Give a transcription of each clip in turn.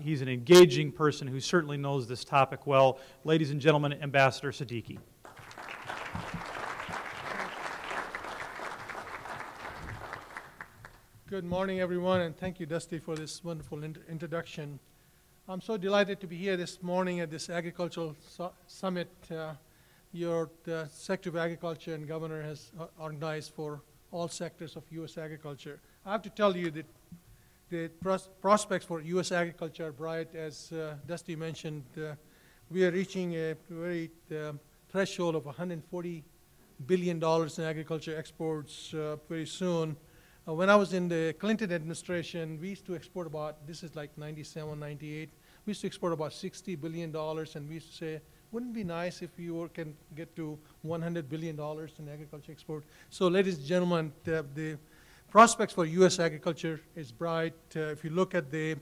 He's an engaging person who certainly knows this topic well. Ladies and gentlemen, Ambassador Siddiqui. Good morning, everyone, and thank you, Dusty, for this wonderful introduction. I'm so delighted to be here this morning at this agricultural summit the Secretary of Agriculture and Governor has organized for all sectors of U.S. agriculture. I have to tell you that the prospects for U.S. agriculture are bright. As Dusty mentioned, we are reaching a very threshold of $140 billion in agriculture exports very soon. When I was in the Clinton administration, we used to export about, this is like 97, 98, we used to export about $60 billion, and we used to say, wouldn't it be nice if we can get to $100 billion in agriculture export? So ladies and gentlemen, the prospects for U.S. agriculture is bright. If you look at the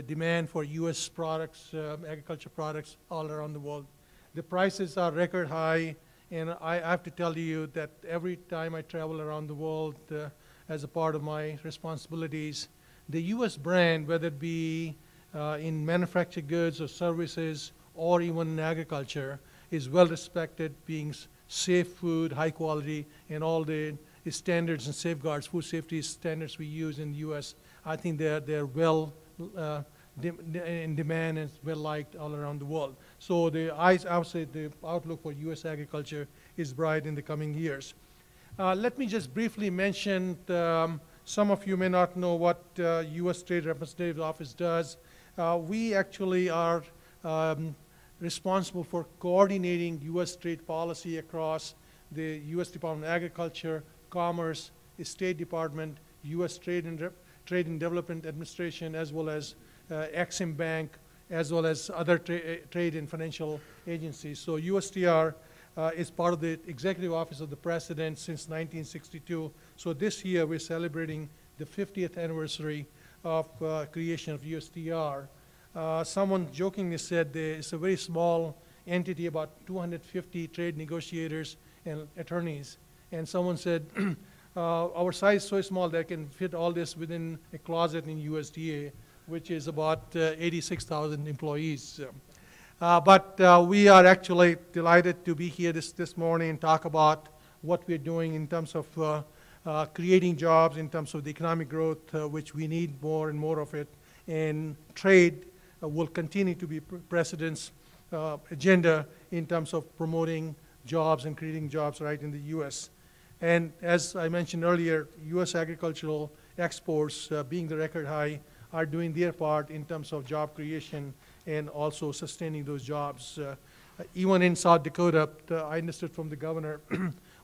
demand for U.S. products, agriculture products all around the world, the prices are record high, and I have to tell you that every time I travel around the world, as a part of my responsibilities, the U.S. brand, whether it be in manufactured goods or services or even in agriculture, is well respected, being safe food, high quality, and all the standards and safeguards, food safety standards we use in the U.S. I think they're well in demand and well liked all around the world. So I would say the outlook for U.S. agriculture is bright in the coming years. Let me just briefly mention, some of you may not know what U.S. Trade Representative's Office does. We actually are responsible for coordinating U.S. trade policy across the U.S. Department of Agriculture, Commerce, State Department, U.S. Trade and Development Administration, as well as Exim Bank, as well as other trade and financial agencies. So USTR is part of the Executive Office of the President since 1962. So this year we're celebrating the 50th anniversary of creation of USTR. Someone jokingly said it's a very small entity, about 250 trade negotiators and attorneys. And someone said, our size is so small that I can fit all this within a closet in USDA, which is about 86,000 employees. But we are actually delighted to be here this morning and talk about what we're doing in terms of creating jobs, in terms of the economic growth, which we need more and more of it. And trade will continue to be President's agenda in terms of promoting jobs and creating jobs right in the U.S. And as I mentioned earlier, U.S. agricultural exports, being the record high, are doing their part in terms of job creation and also sustaining those jobs. Even in South Dakota, I understood from the governor,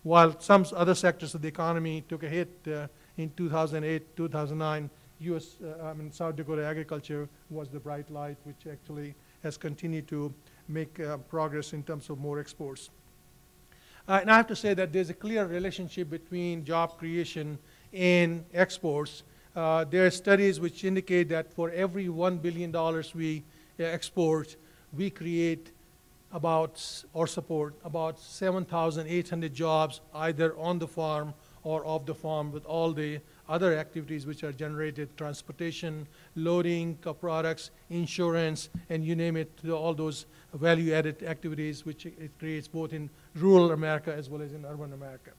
while some other sectors of the economy took a hit in 2008, 2009, South Dakota agriculture was the bright light, which actually has continued to make progress in terms of more exports. And I have to say that there's a clear relationship between job creation and exports. There are studies which indicate that for every $1 billion we export, we create or support about 7,800 jobs either on the farm or off the farm, with all the other activities which are generated: transportation, loading of products, insurance, and you name it, all those value-added activities which it creates both in rural America as well as in urban America.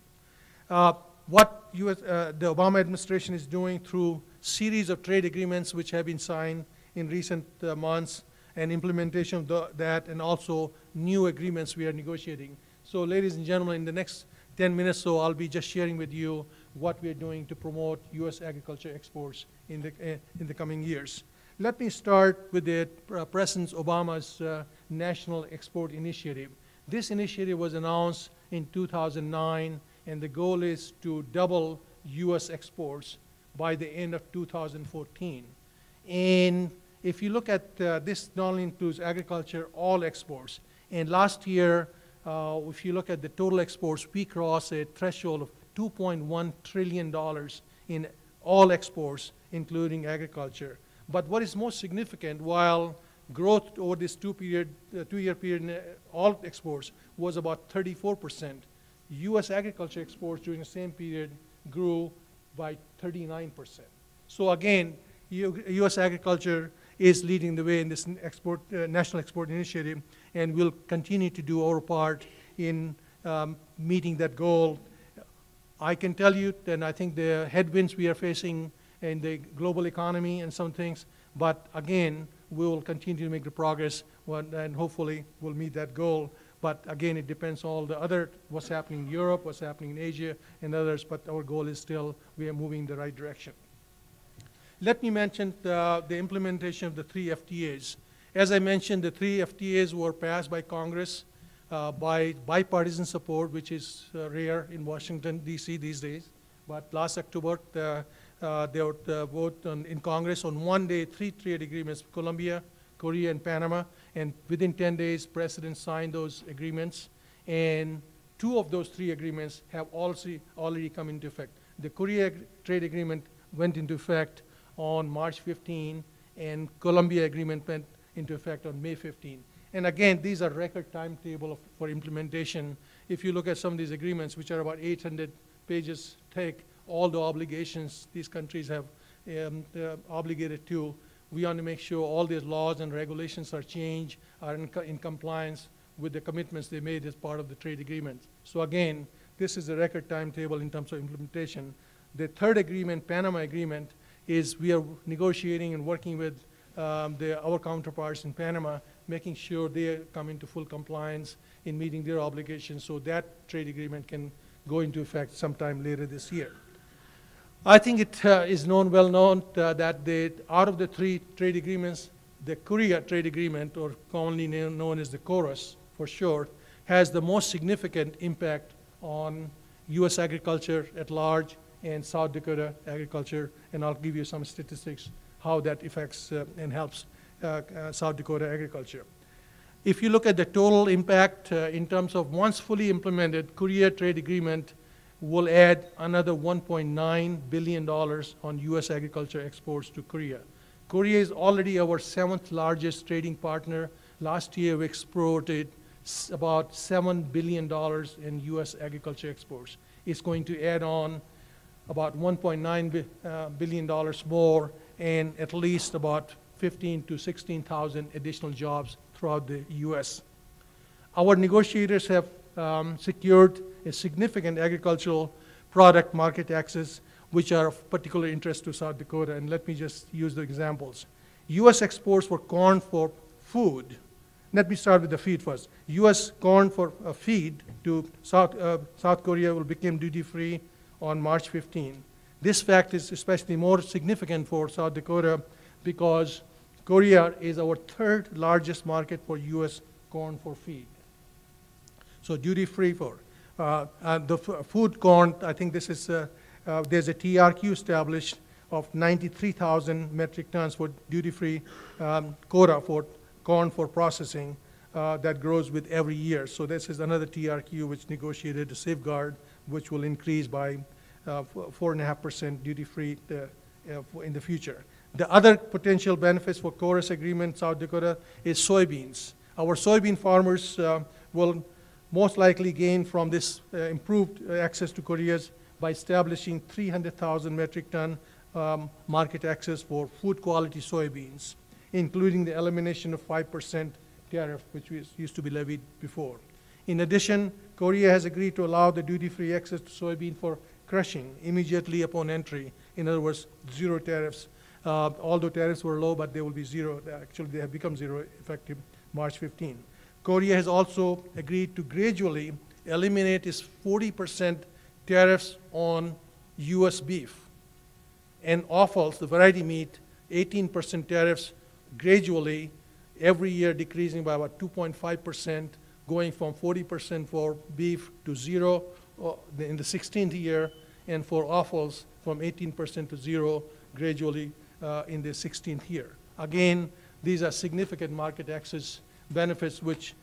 What the Obama administration is doing through series of trade agreements which have been signed in recent months, and implementation of that, and also new agreements we are negotiating. So ladies and gentlemen, in the next 10 minutes or so, I'll be just sharing with you what we're doing to promote U.S. agriculture exports in the coming years. Let me start with the President Obama's National Export Initiative. This initiative was announced in 2009, and the goal is to double U.S. exports by the end of 2014. And if you look at this, not only includes agriculture, all exports. And last year, if you look at the total exports, we crossed a threshold of $2.1 trillion in all exports, including agriculture. But what is most significant, while growth over this two-year period in all exports was about 34%, U.S. agriculture exports during the same period grew by 39%. So again, U.S. agriculture is leading the way in this national export initiative, and we'll continue to do our part in meeting that goal. I can tell you, and I think the headwinds we are facing in the global economy and some things, but again, we will continue to make the progress, and hopefully we'll meet that goal. But again, it depends on all the other, what's happening in Europe, what's happening in Asia, and others, but our goal is still, we are moving in the right direction. Let me mention the implementation of the 3 FTAs. As I mentioned, the 3 FTAs were passed by Congress by bipartisan support, which is rare in Washington, D.C. these days. But last October, they would vote in Congress on one day, 3 trade agreements, Colombia, Korea, and Panama. And within 10 days, President signed those agreements. And 2 of those 3 agreements have already come into effect. The Korea trade agreement went into effect on March 15, and Colombia agreement went into effect on May 15. And again, these are record timetable for implementation. If you look at some of these agreements, which are about 800 pages thick, all the obligations these countries have obligated to, we want to make sure all these laws and regulations are changed, are in compliance with the commitments they made as part of the trade agreement. So again, this is a record timetable in terms of implementation. The 3rd agreement, Panama agreement, is we are negotiating and working with our counterparts in Panama, making sure they come into full compliance in meeting their obligations, so that trade agreement can go into effect sometime later this year. I think it is well known that out of the 3 trade agreements, the Korea trade agreement, or commonly known as the KORUS for short, has the most significant impact on U.S. agriculture at large and South Dakota agriculture, and I'll give you some statistics how that affects and helps South Dakota agriculture. If you look at the total impact in terms of once fully implemented, Korea trade agreement will add another $1.9 billion on U.S. agriculture exports to Korea. Korea is already our 7th largest trading partner. Last year we exported about $7 billion in U.S. agriculture exports. It's going to add on about $1.9 billion more, and at least about 15,000 to 16,000 additional jobs throughout the U.S. Our negotiators have secured a significant agricultural product market access, which are of particular interest to South Dakota, and let me just use the examples. U.S. exports for corn for food. Let me start with the feed first. U.S. corn for feed to South Korea will become duty-free on March 15. This fact is especially more significant for South Dakota because Korea is our 3rd largest market for U.S. corn for feed. So duty-free for the food corn, I think this is, there's a TRQ established of 93,000 metric tons for duty-free quota for corn for processing that grows with every year. So this is another TRQ which negotiated a safeguard, which will increase by 4.5% duty-free in the future. The other potential benefits for KORUS agreement, South Dakota, is soybeans. Our soybean farmers will most likely gain from this improved access to Korea's by establishing 300,000 metric ton market access for food quality soybeans, including the elimination of 5% tariff, which used to be levied before. In addition, Korea has agreed to allow the duty-free access to soybean for crushing immediately upon entry. In other words, 0 tariffs. Although tariffs were low, but they will be 0. Actually, they have become 0 effective March 15. Korea has also agreed to gradually eliminate its 40% tariffs on U.S. beef. And offals, the variety meat, 18% tariffs gradually, every year decreasing by about 2.5%, going from 40% for beef to 0 in the 16th year, and for offals from 18% to 0 gradually in the 16th year. Again, these are significant market access benefits which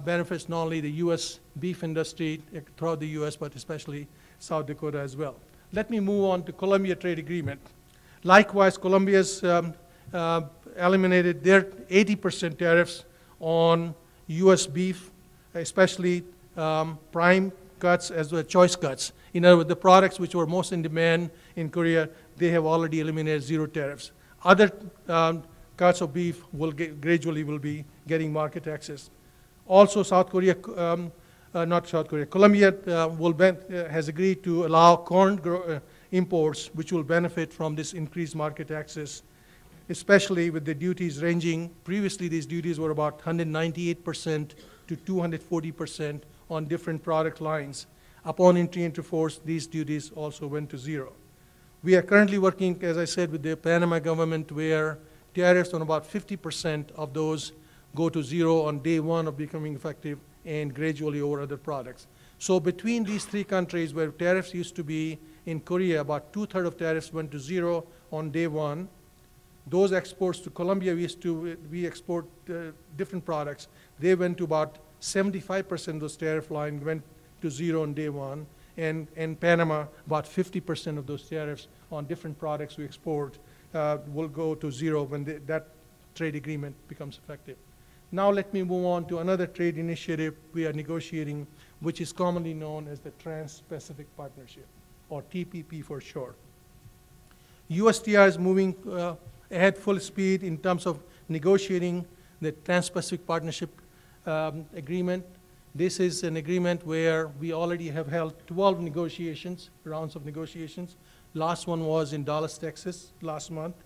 benefits not only the U.S. beef industry throughout the U.S., but especially South Dakota as well. Let me move on to Colombia trade agreement. Likewise, Colombia's eliminated their 80% tariffs on U.S. beef, especially prime cuts as well as choice cuts. In other words, the products which were most in demand in Korea, they have already eliminated 0 tariffs. Other cuts of beef will gradually will be getting market access. Also, Colombia has agreed to allow corn imports, which will benefit from this increased market access, especially with the duties ranging. Previously, these duties were about 198% to 240% on different product lines. Upon entry into force, these duties also went to zero. We are currently working, as I said, with the Panama government, where tariffs on about 50% of those go to zero on day one of becoming effective and gradually over other products. So between these three countries where tariffs used to be, in Korea, about 2/3 of tariffs went to zero on day one. Those exports to Colombia, we export different products. They went to about 75% of those tariff line went to zero on day one. And Panama, about 50% of those tariffs on different products we export will go to zero when that trade agreement becomes effective. Now let me move on to another trade initiative we are negotiating, which is commonly known as the Trans-Pacific Partnership, or TPP for short. USTR is moving ahead full speed in terms of negotiating the Trans-Pacific Partnership Agreement. This is an agreement where we already have held 12 rounds of negotiations. Last one was in Dallas, Texas, last month.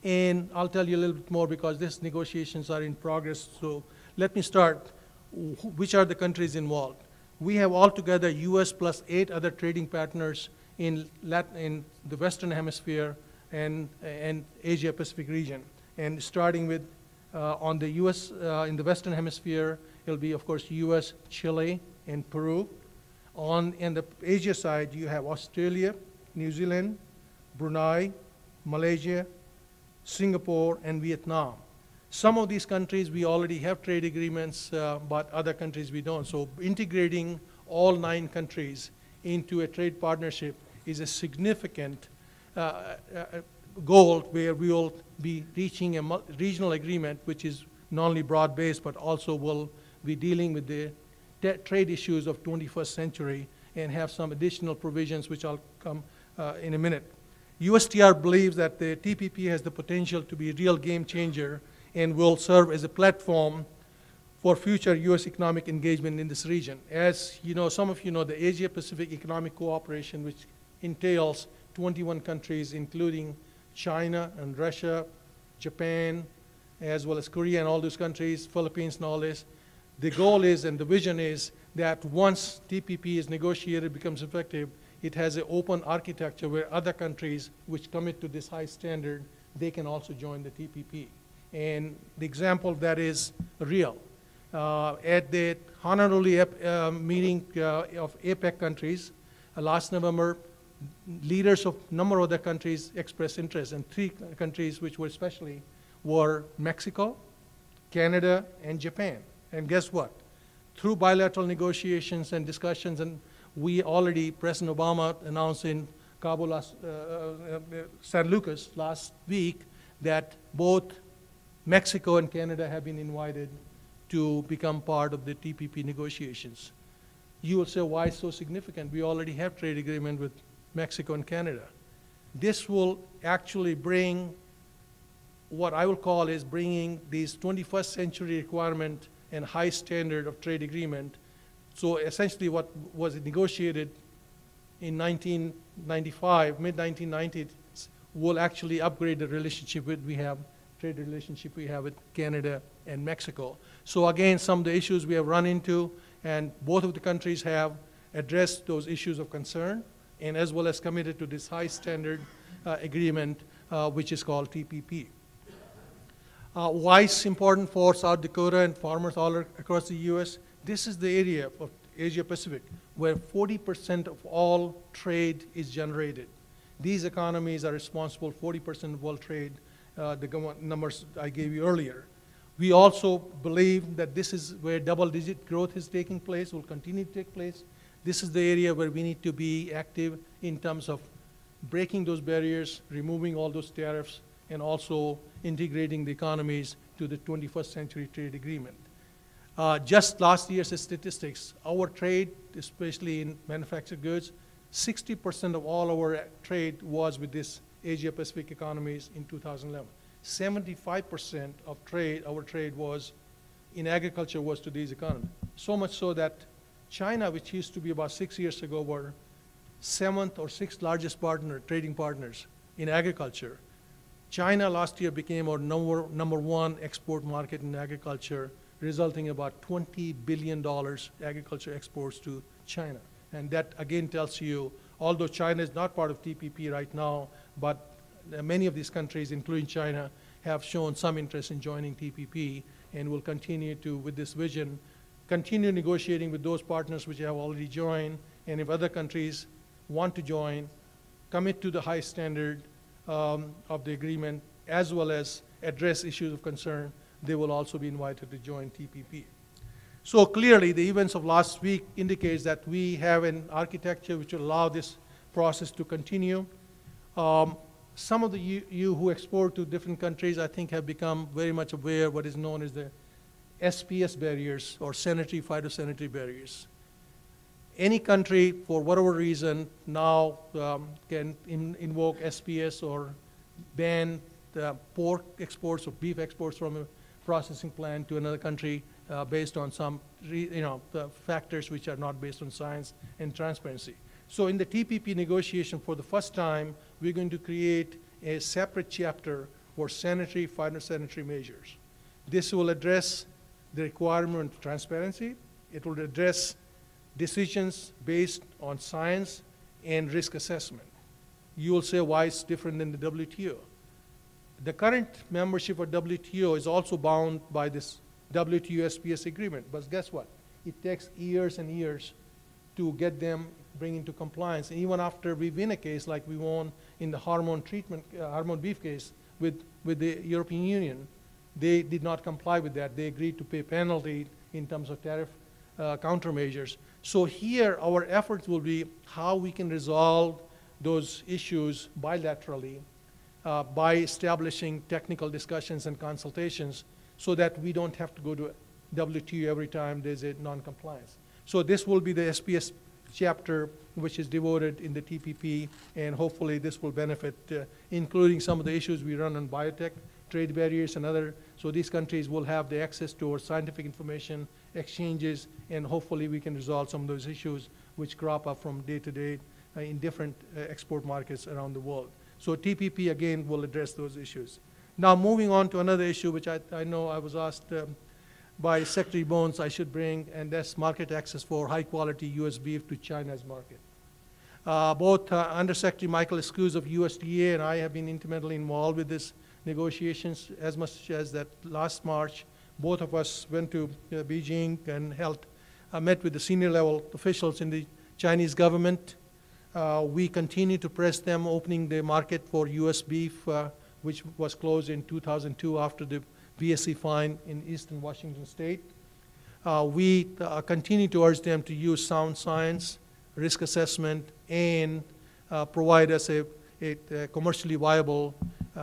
And I'll tell you a little bit more because these negotiations are in progress. So let me start. Which are the countries involved? We have altogether US plus 8 other trading partners in the Western Hemisphere and Asia Pacific region. And starting with on the US, in the Western Hemisphere, it'll be, of course, US, Chile, and Peru. In the Asia side, you have Australia, New Zealand, Brunei, Malaysia, Singapore, and Vietnam. Some of these countries we already have trade agreements, but other countries we don't. So integrating all 9 countries into a trade partnership is a significant goal where we will be reaching a regional agreement, which is not only broad-based, but also will be dealing with the trade issues of 21st century and have some additional provisions, which I'll come in a minute. USTR believes that the TPP has the potential to be a real game changer and will serve as a platform for future U.S. economic engagement in this region. As you know, some of you know, the Asia-Pacific Economic Cooperation, which entails 21 countries, including China and Russia, Japan, as well as Korea and all those countries, Philippines and all this. The goal is, and the vision is, that once TPP is negotiated, becomes effective, it has an open architecture where other countries which commit to this high standard, they can also join the TPP. And the example of that is real. At the Honolulu meeting of APEC countries last November, leaders of a number of other countries expressed interest, and 3 countries which were especially were Mexico, Canada, and Japan. And guess what? Through bilateral negotiations and discussions, and President Obama announced in Cabo San Lucas last week that both Mexico and Canada have been invited to become part of the TPP negotiations. You will say, why so significant? We already have trade agreement with Mexico and Canada. This will actually bring what I will call is bringing these 21st century requirement and high standard of trade agreement. So essentially what was negotiated in 1995, mid-1990s, will actually upgrade the relationship trade relationship we have with Canada and Mexico. So again, some of the issues we have run into, and both of the countries have addressed those issues of concern, and as well as committed to this high standard agreement, which is called TPP. Why it's important for South Dakota and farmers all across the U.S.? This is the area of Asia Pacific where 40% of all trade is generated. These economies are responsible for 40% of all trade, the numbers I gave you earlier. We also believe that this is where double-digit growth is taking place, will continue to take place. This is the area where we need to be active in terms of breaking those barriers, removing all those tariffs, and also integrating the economies to the 21st century trade agreement. Just last year's statistics, our trade, especially in manufactured goods, 60% of all our trade was with these Asia-Pacific economies in 2011. 75% of trade, our trade was in agriculture, was to these economies. So much so that China, which used to be about 6 years ago, were 7th or 6th largest trading partners in agriculture. China last year became our number one export market in agriculture, resulting in about $20 billion agriculture exports to China. And that again tells you, although China is not part of TPP right now, but many of these countries, including China, have shown some interest in joining TPP and will continue to, with this vision, continue negotiating with those partners which have already joined, and if other countries want to join, commit to the high standard of the agreement, as well as address issues of concern, they will also be invited to join TPP. So clearly, the events of last week indicates that we have an architecture which will allow this process to continue. Some of you who export to different countries, I think, have become very much aware of what is known as the SPS barriers, or sanitary phytosanitary barriers. Any country, for whatever reason, now can invoke SPS or ban pork exports or beef exports from a processing plant to another country based on some factors which are not based on science and transparency. So in the TPP negotiation, for the first time, we're going to create a separate chapter for sanitary phytosanitary measures. This will address the requirement of transparency. It will address decisions based on science and risk assessment. You will say why it's different than the WTO. The current membership of WTO is also bound by this WTO SPS agreement, but guess what? It takes years and years to get them bring into compliance. And even after we win a case like we won in the hormone beef case with the European Union, they did not comply with that. They agreed to pay penalty in terms of tariff countermeasures. So here our efforts will be how we can resolve those issues bilaterally by establishing technical discussions and consultations so that we don't have to go to WTO every time there's a non-compliance. So this will be the SPS chapter which is devoted in the TPP, and hopefully this will benefit, including some of the issues we run on biotech, trade barriers and other, so these countries will have the access to our scientific information exchanges, and hopefully we can resolve some of those issues which crop up from day to day in different export markets around the world. So TPP again will address those issues. Now moving on to another issue which I know I was asked by Secretary Bones I should bring, and that's market access for high quality US beef to China's market. Both Undersecretary Michael Escuse of USDA and I have been intimately involved with this negotiations, as much as that last March, both of us went to Beijing and met with the senior level officials in the Chinese government. We continue to press them opening the market for US beef, which was closed in 2002 after the VSC fine in eastern Washington state. We continue to urge them to use sound science, risk assessment, and provide us a commercially viable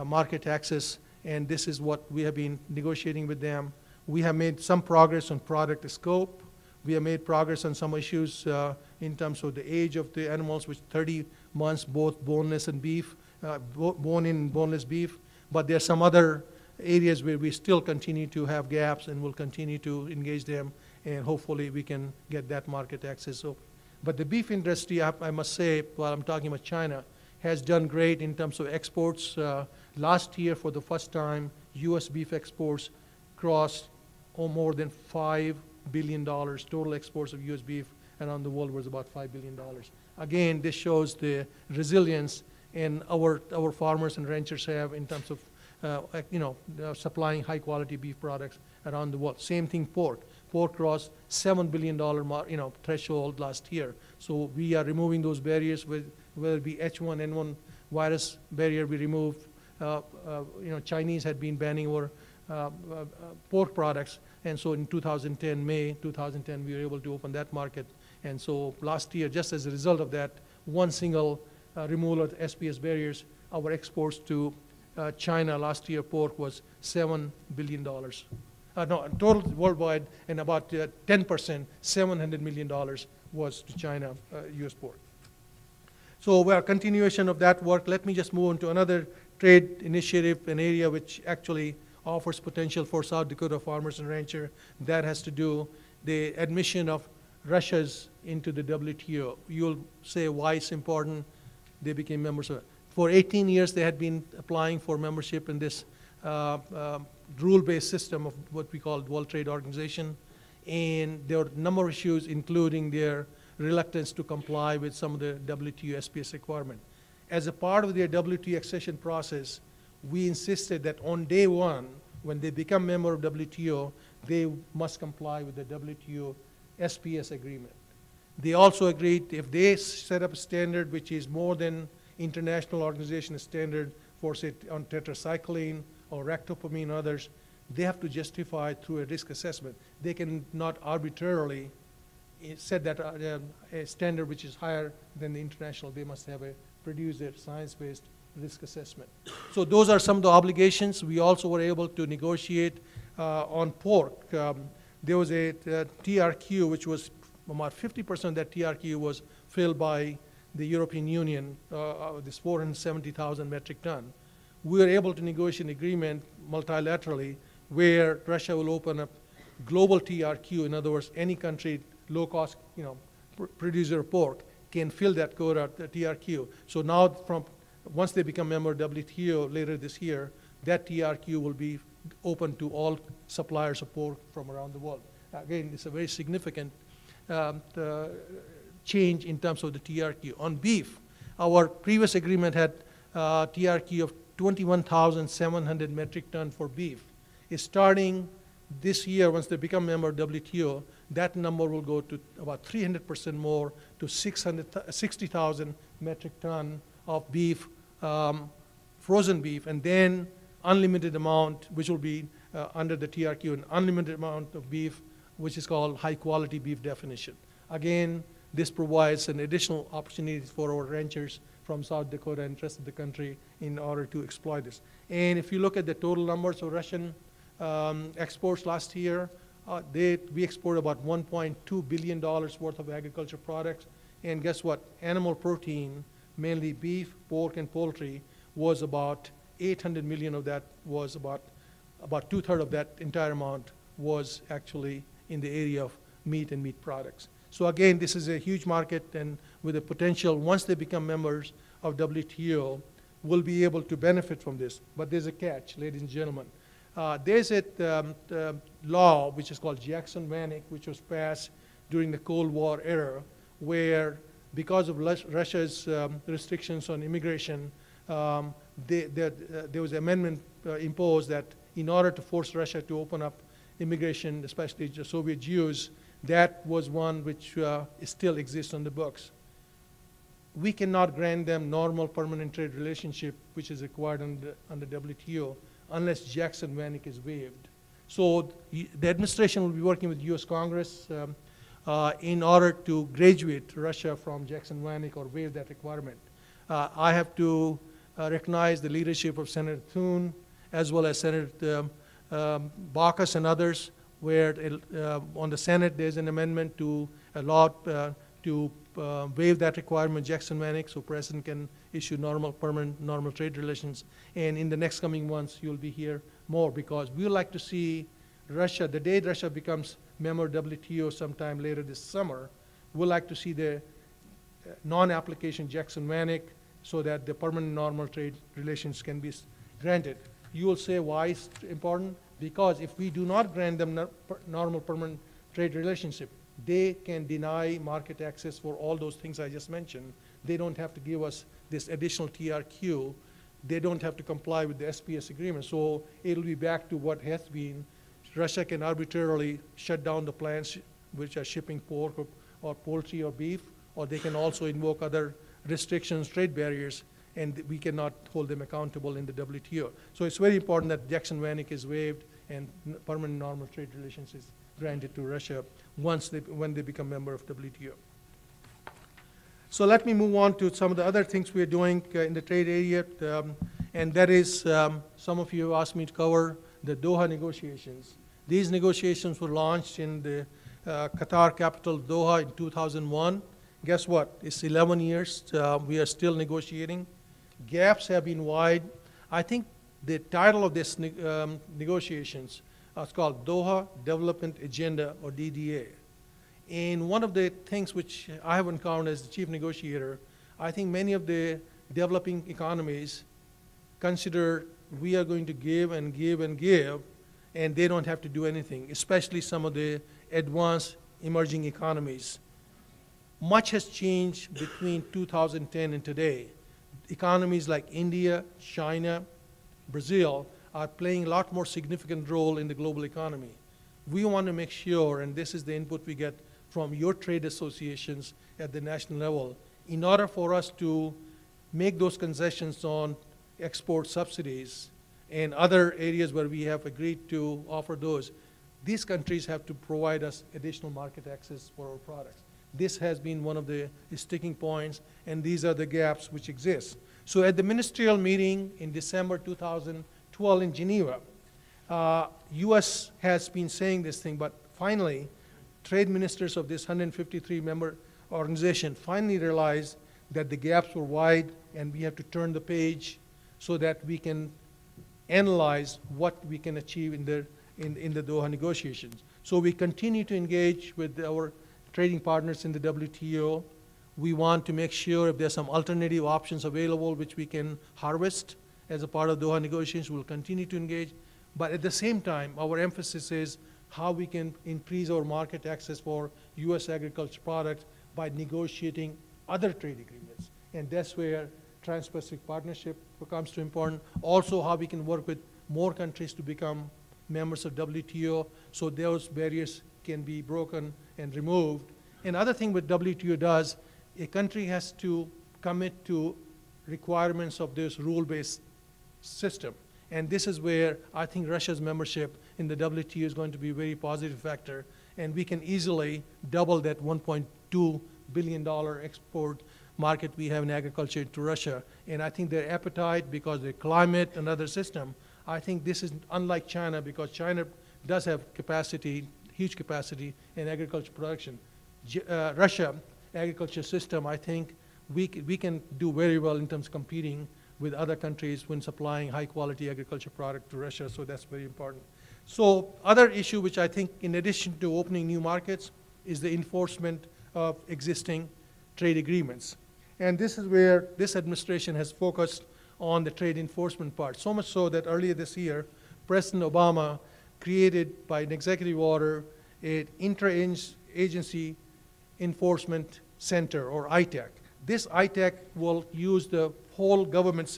market access, and this is what we have been negotiating with them. We have made some progress on product scope. We have made progress on some issues in terms of the age of the animals, which 30 months, both boneless and beef, bone-in and boneless beef, but there are some other areas where we still continue to have gaps, and we'll continue to engage them, and hopefully we can get that market access open. But the beef industry, I must say, while I'm talking about China, has done great in terms of exports. Last year, for the first time, US beef exports crossed more than $5 billion. Total exports of US beef around the world was about $5 billion. Again, this shows the resilience and our farmers and ranchers have in terms of supplying high quality beef products around the world. Same thing pork. Pork crossed $7 billion threshold last year. So we are removing those barriers, whether it be H1N1 virus barrier we removed. Chinese had been banning our pork products, and so in May 2010, we were able to open that market. And so last year, just as a result of that, one single removal of SPS barriers, our exports to China last year, pork was $7 billion. Total worldwide, and about 10%, $700 million was to China, US pork. So we are continuation of that work. Let me just move on to another trade initiative, an area which actually offers potential for South Dakota farmers and ranchers. That has to do the admission of Russia's into the WTO. You'll say why it's important. They became members of it. For 18 years, they had been applying for membership in this rule-based system of what we call World Trade Organization. And there were a number of issues, including their reluctance to comply with some of the WTO SPS requirements. As a part of their WTO accession process, we insisted that on day one, when they become member of WTO, they must comply with the WTO SPS agreement. They also agreed if they set up a standard which is more than international organization standard for, say, on tetracycline or ractopamine or others, they have to justify through a risk assessment. They can not arbitrarily set that a standard which is higher than the international. They must have produce a science-based risk assessment. So those are some of the obligations. We also were able to negotiate on pork. There was a TRQ, which was about 50% of that TRQ was filled by the European Union, this 470,000 metric ton. We were able to negotiate an agreement multilaterally where Russia will open up global TRQ. In other words, any country, low-cost, producer of pork can fill that quota, the TRQ. So now, once they become member of WTO later this year, that TRQ will be open to all suppliers of pork from around the world. Again, it's a very significant change in terms of the TRQ. On beef, our previous agreement had TRQ of 21,700 metric ton for beef. Starting this year, once they become member of WTO, that number will go to about 300% more to 60,000 metric ton of beef, frozen beef, and then unlimited amount, which will be under the TRQ, an unlimited amount of beef, which is called high-quality beef definition. Again, this provides an additional opportunity for our ranchers from South Dakota and the rest of the country in order to exploit this. And if you look at the total numbers of Russian exports last year, we exported about $1.2 billion worth of agriculture products. And guess what? Animal protein, mainly beef, pork, and poultry, was about 800 million of that, was about two-thirds of that entire amount was actually in the area of meat and meat products. So again, this is a huge market, and with the potential, once they become members of WTO, we'll be able to benefit from this. But there's a catch, ladies and gentlemen. There's a law which is called Jackson-Vanik, which was passed during the Cold War era, where because of Russia's restrictions on immigration, there was an amendment imposed that in order to force Russia to open up immigration, especially the Soviet Jews, that was one which still exists on the books. We cannot grant them normal permanent trade relationship, which is required under WTO, unless Jackson-Vanik is waived. So the administration will be working with U.S. Congress in order to graduate Russia from Jackson-Vanik or waive that requirement. I have to recognize the leadership of Senator Thune, as well as Senator Baucus and others, where on the Senate there's an amendment to allow to waive that requirement, Jackson-Vanik, so President can issue permanent normal trade relations. And in the next coming months, you'll be here more, because we would like to see Russia, the day Russia becomes member of WTO sometime later this summer, we'd like to see the non-application Jackson-Vanik so that the permanent normal trade relations can be granted. You will say why it's important? Because if we do not grant them normal permanent trade relationship, they can deny market access for all those things I just mentioned. They don't have to give us this additional TRQ. They don't have to comply with the SPS agreement. So it'll be back to what has been. Russia can arbitrarily shut down the plants which are shipping pork or poultry or beef, or they can also invoke other restrictions, trade barriers, and we cannot hold them accountable in the WTO. So it's very important that Jackson-Vanik is waived and permanent normal trade relations is granted to Russia when they become member of WTO. So let me move on to some of the other things we are doing in the trade area, and that is, some of you asked me to cover the Doha negotiations. These negotiations were launched in the Qatar capital, Doha, in 2001. Guess what? It's 11 years. We are still negotiating. Gaps have been wide. I think the title of this negotiations is called Doha Development Agenda, or DDA. And one of the things which I have encountered as the chief negotiator, I think many of the developing economies consider we are going to give and give and give, and they don't have to do anything, especially some of the advanced emerging economies. Much has changed between 2010 and today. Economies like India, China, Brazil are playing a lot more significant role in the global economy. We want to make sure, and this is the input we get from your trade associations at the national level, in order for us to make those concessions on export subsidies and other areas where we have agreed to offer those, these countries have to provide us additional market access for our products. This has been one of the sticking points, and these are the gaps which exist. So at the ministerial meeting in December 2012 in Geneva, US has been saying this thing, but finally, trade ministers of this 153-member organization finally realized that the gaps were wide and we have to turn the page so that we can analyze what we can achieve in the Doha negotiations. So we continue to engage with our trading partners in the WTO. We want to make sure if there's some alternative options available which we can harvest as a part of Doha negotiations, we'll continue to engage. But at the same time, our emphasis is how we can increase our market access for US agriculture products by negotiating other trade agreements. And that's where Trans-Pacific Partnership becomes too important. Also, how we can work with more countries to become members of WTO, so those barriers can be broken and removed. Another thing what WTO does, a country has to commit to requirements of this rule-based system. And this is where I think Russia's membership in the WTO is going to be a very positive factor, and we can easily double that $1.2 billion export market we have in agriculture to Russia. And I think their appetite, because of the climate and other system, I think this is unlike China, because China does have capacity, huge capacity in agriculture production. Russia agriculture system, I think we can do very well in terms of competing with other countries when supplying high quality agriculture product to Russia, so that's very important. So other issue which I think in addition to opening new markets is the enforcement of existing trade agreements. And this is where this administration has focused on the trade enforcement part, so much so that earlier this year, President Obama created by an executive order an inter-agency enforcement center, or ITAC. This ITAC will use the whole government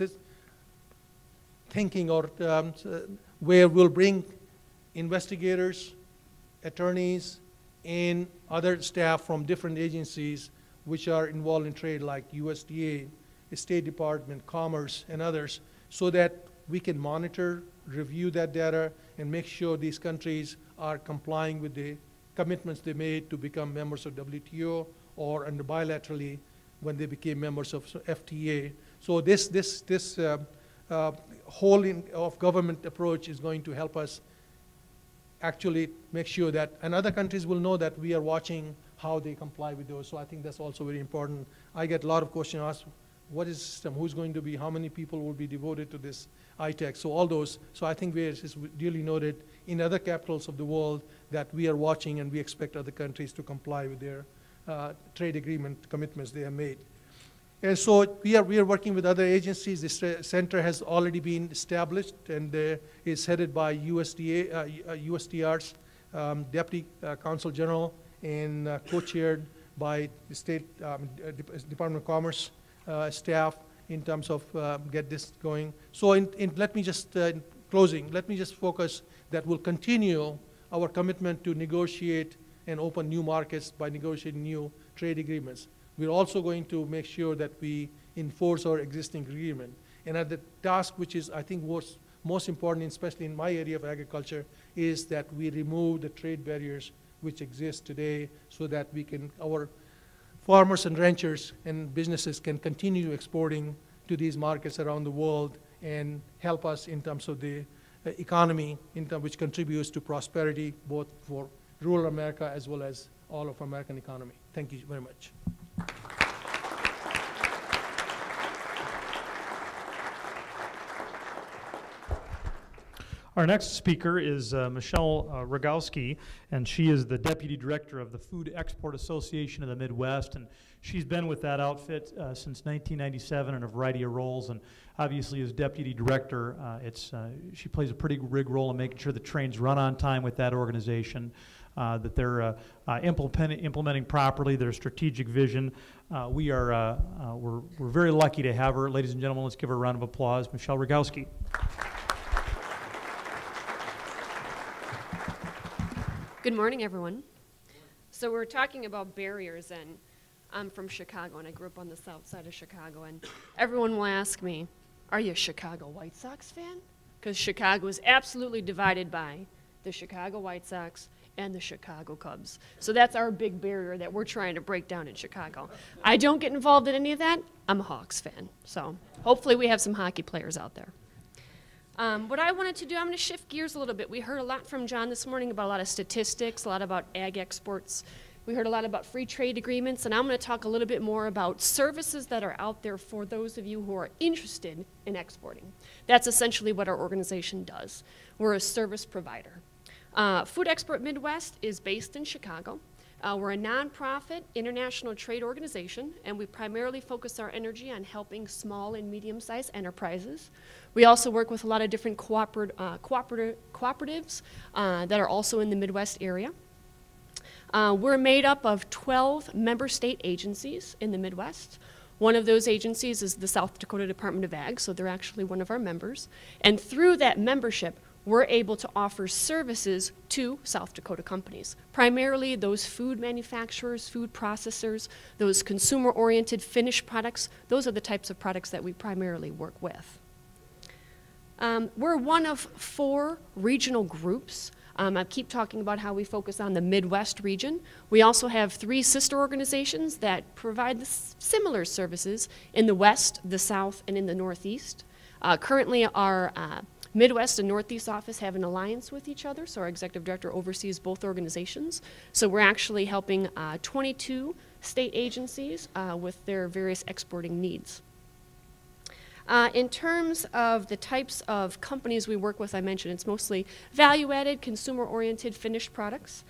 thinking, or where we'll bring investigators, attorneys, and other staff from different agencies which are involved in trade, like USDA, State Department, Commerce, and others, so that we can monitor, review that data, and make sure these countries are complying with the commitments they made to become members of WTO, or under bilaterally when they became members of FTA. So this whole of government approach is going to help us actually make sure that, and other countries will know that we are watching how they comply with those. So I think that's also very important. I get a lot of questions asked, what is the system, who's going to be, how many people will be devoted to this ITAC? So all those, so I think it's duly noted in other capitals of the world that we are watching, and we expect other countries to comply with their trade agreement commitments they have made. And so we are working with other agencies. This center has already been established and is headed by USTR's Deputy Consul General, and co-chaired by the State Department of Commerce staff in terms of get this going. So let me just, in closing, let me just focus that we'll continue our commitment to negotiate and open new markets by negotiating new trade agreements. We're also going to make sure that we enforce our existing agreement. And the task which is, I think, most important, especially in my area of agriculture, is that we remove the trade barriers which exist today, so that we can, our farmers and ranchers and businesses can continue exporting to these markets around the world and help us in terms of the economy, which contributes to prosperity both for rural America as well as all of American economy. Thank you very much. Our next speaker is Michelle Rogowski, and she is the Deputy Director of the Food Export Association of the Midwest, and she's been with that outfit since 1997 in a variety of roles, and obviously as Deputy Director, she plays a pretty big role in making sure the trains run on time with that organization, that they're implementing properly their strategic vision. We're very lucky to have her. Ladies and gentlemen, let's give her a round of applause. Michelle Rogowski. Good morning, everyone. So we're talking about barriers, and I'm from Chicago, and I grew up on the south side of Chicago, and everyone will ask me, are you a Chicago White Sox fan? Because Chicago is absolutely divided by the Chicago White Sox and the Chicago Cubs. So that's our big barrier that we're trying to break down in Chicago. I don't get involved in any of that. I'm a Hawks fan. So hopefully we have some hockey players out there. What I wanted to do, I'm going to shift gears a little bit. We heard a lot from John this morning about a lot of statistics, a lot about ag exports. We heard a lot about free trade agreements, and I'm going to talk a little bit more about services that are out there for those of you who are interested in exporting. That's essentially what our organization does. We're a service provider. Food Export Midwest is based in Chicago. We're a nonprofit international trade organization, and we primarily focus our energy on helping small and medium-sized enterprises. We also work with a lot of different cooperatives that are also in the Midwest area. We're made up of 12 member state agencies in the Midwest. One of those agencies is the South Dakota Department of Ag, so they're actually one of our members. And through that membership, we're able to offer services to South Dakota companies, primarily those food manufacturers, food processors, those consumer-oriented finished products. Those are the types of products that we primarily work with. We're one of 4 regional groups. I keep talking about how we focus on the Midwest region. We also have 3 sister organizations that provide similar services in the West, the South, and in the Northeast. Currently, our Midwest and Northeast office have an alliance with each other, so our executive director oversees both organizations. So we're actually helping 22 state agencies with their various exporting needs. In terms of the types of companies we work with, I mentioned it's mostly value-added, consumer-oriented finished products.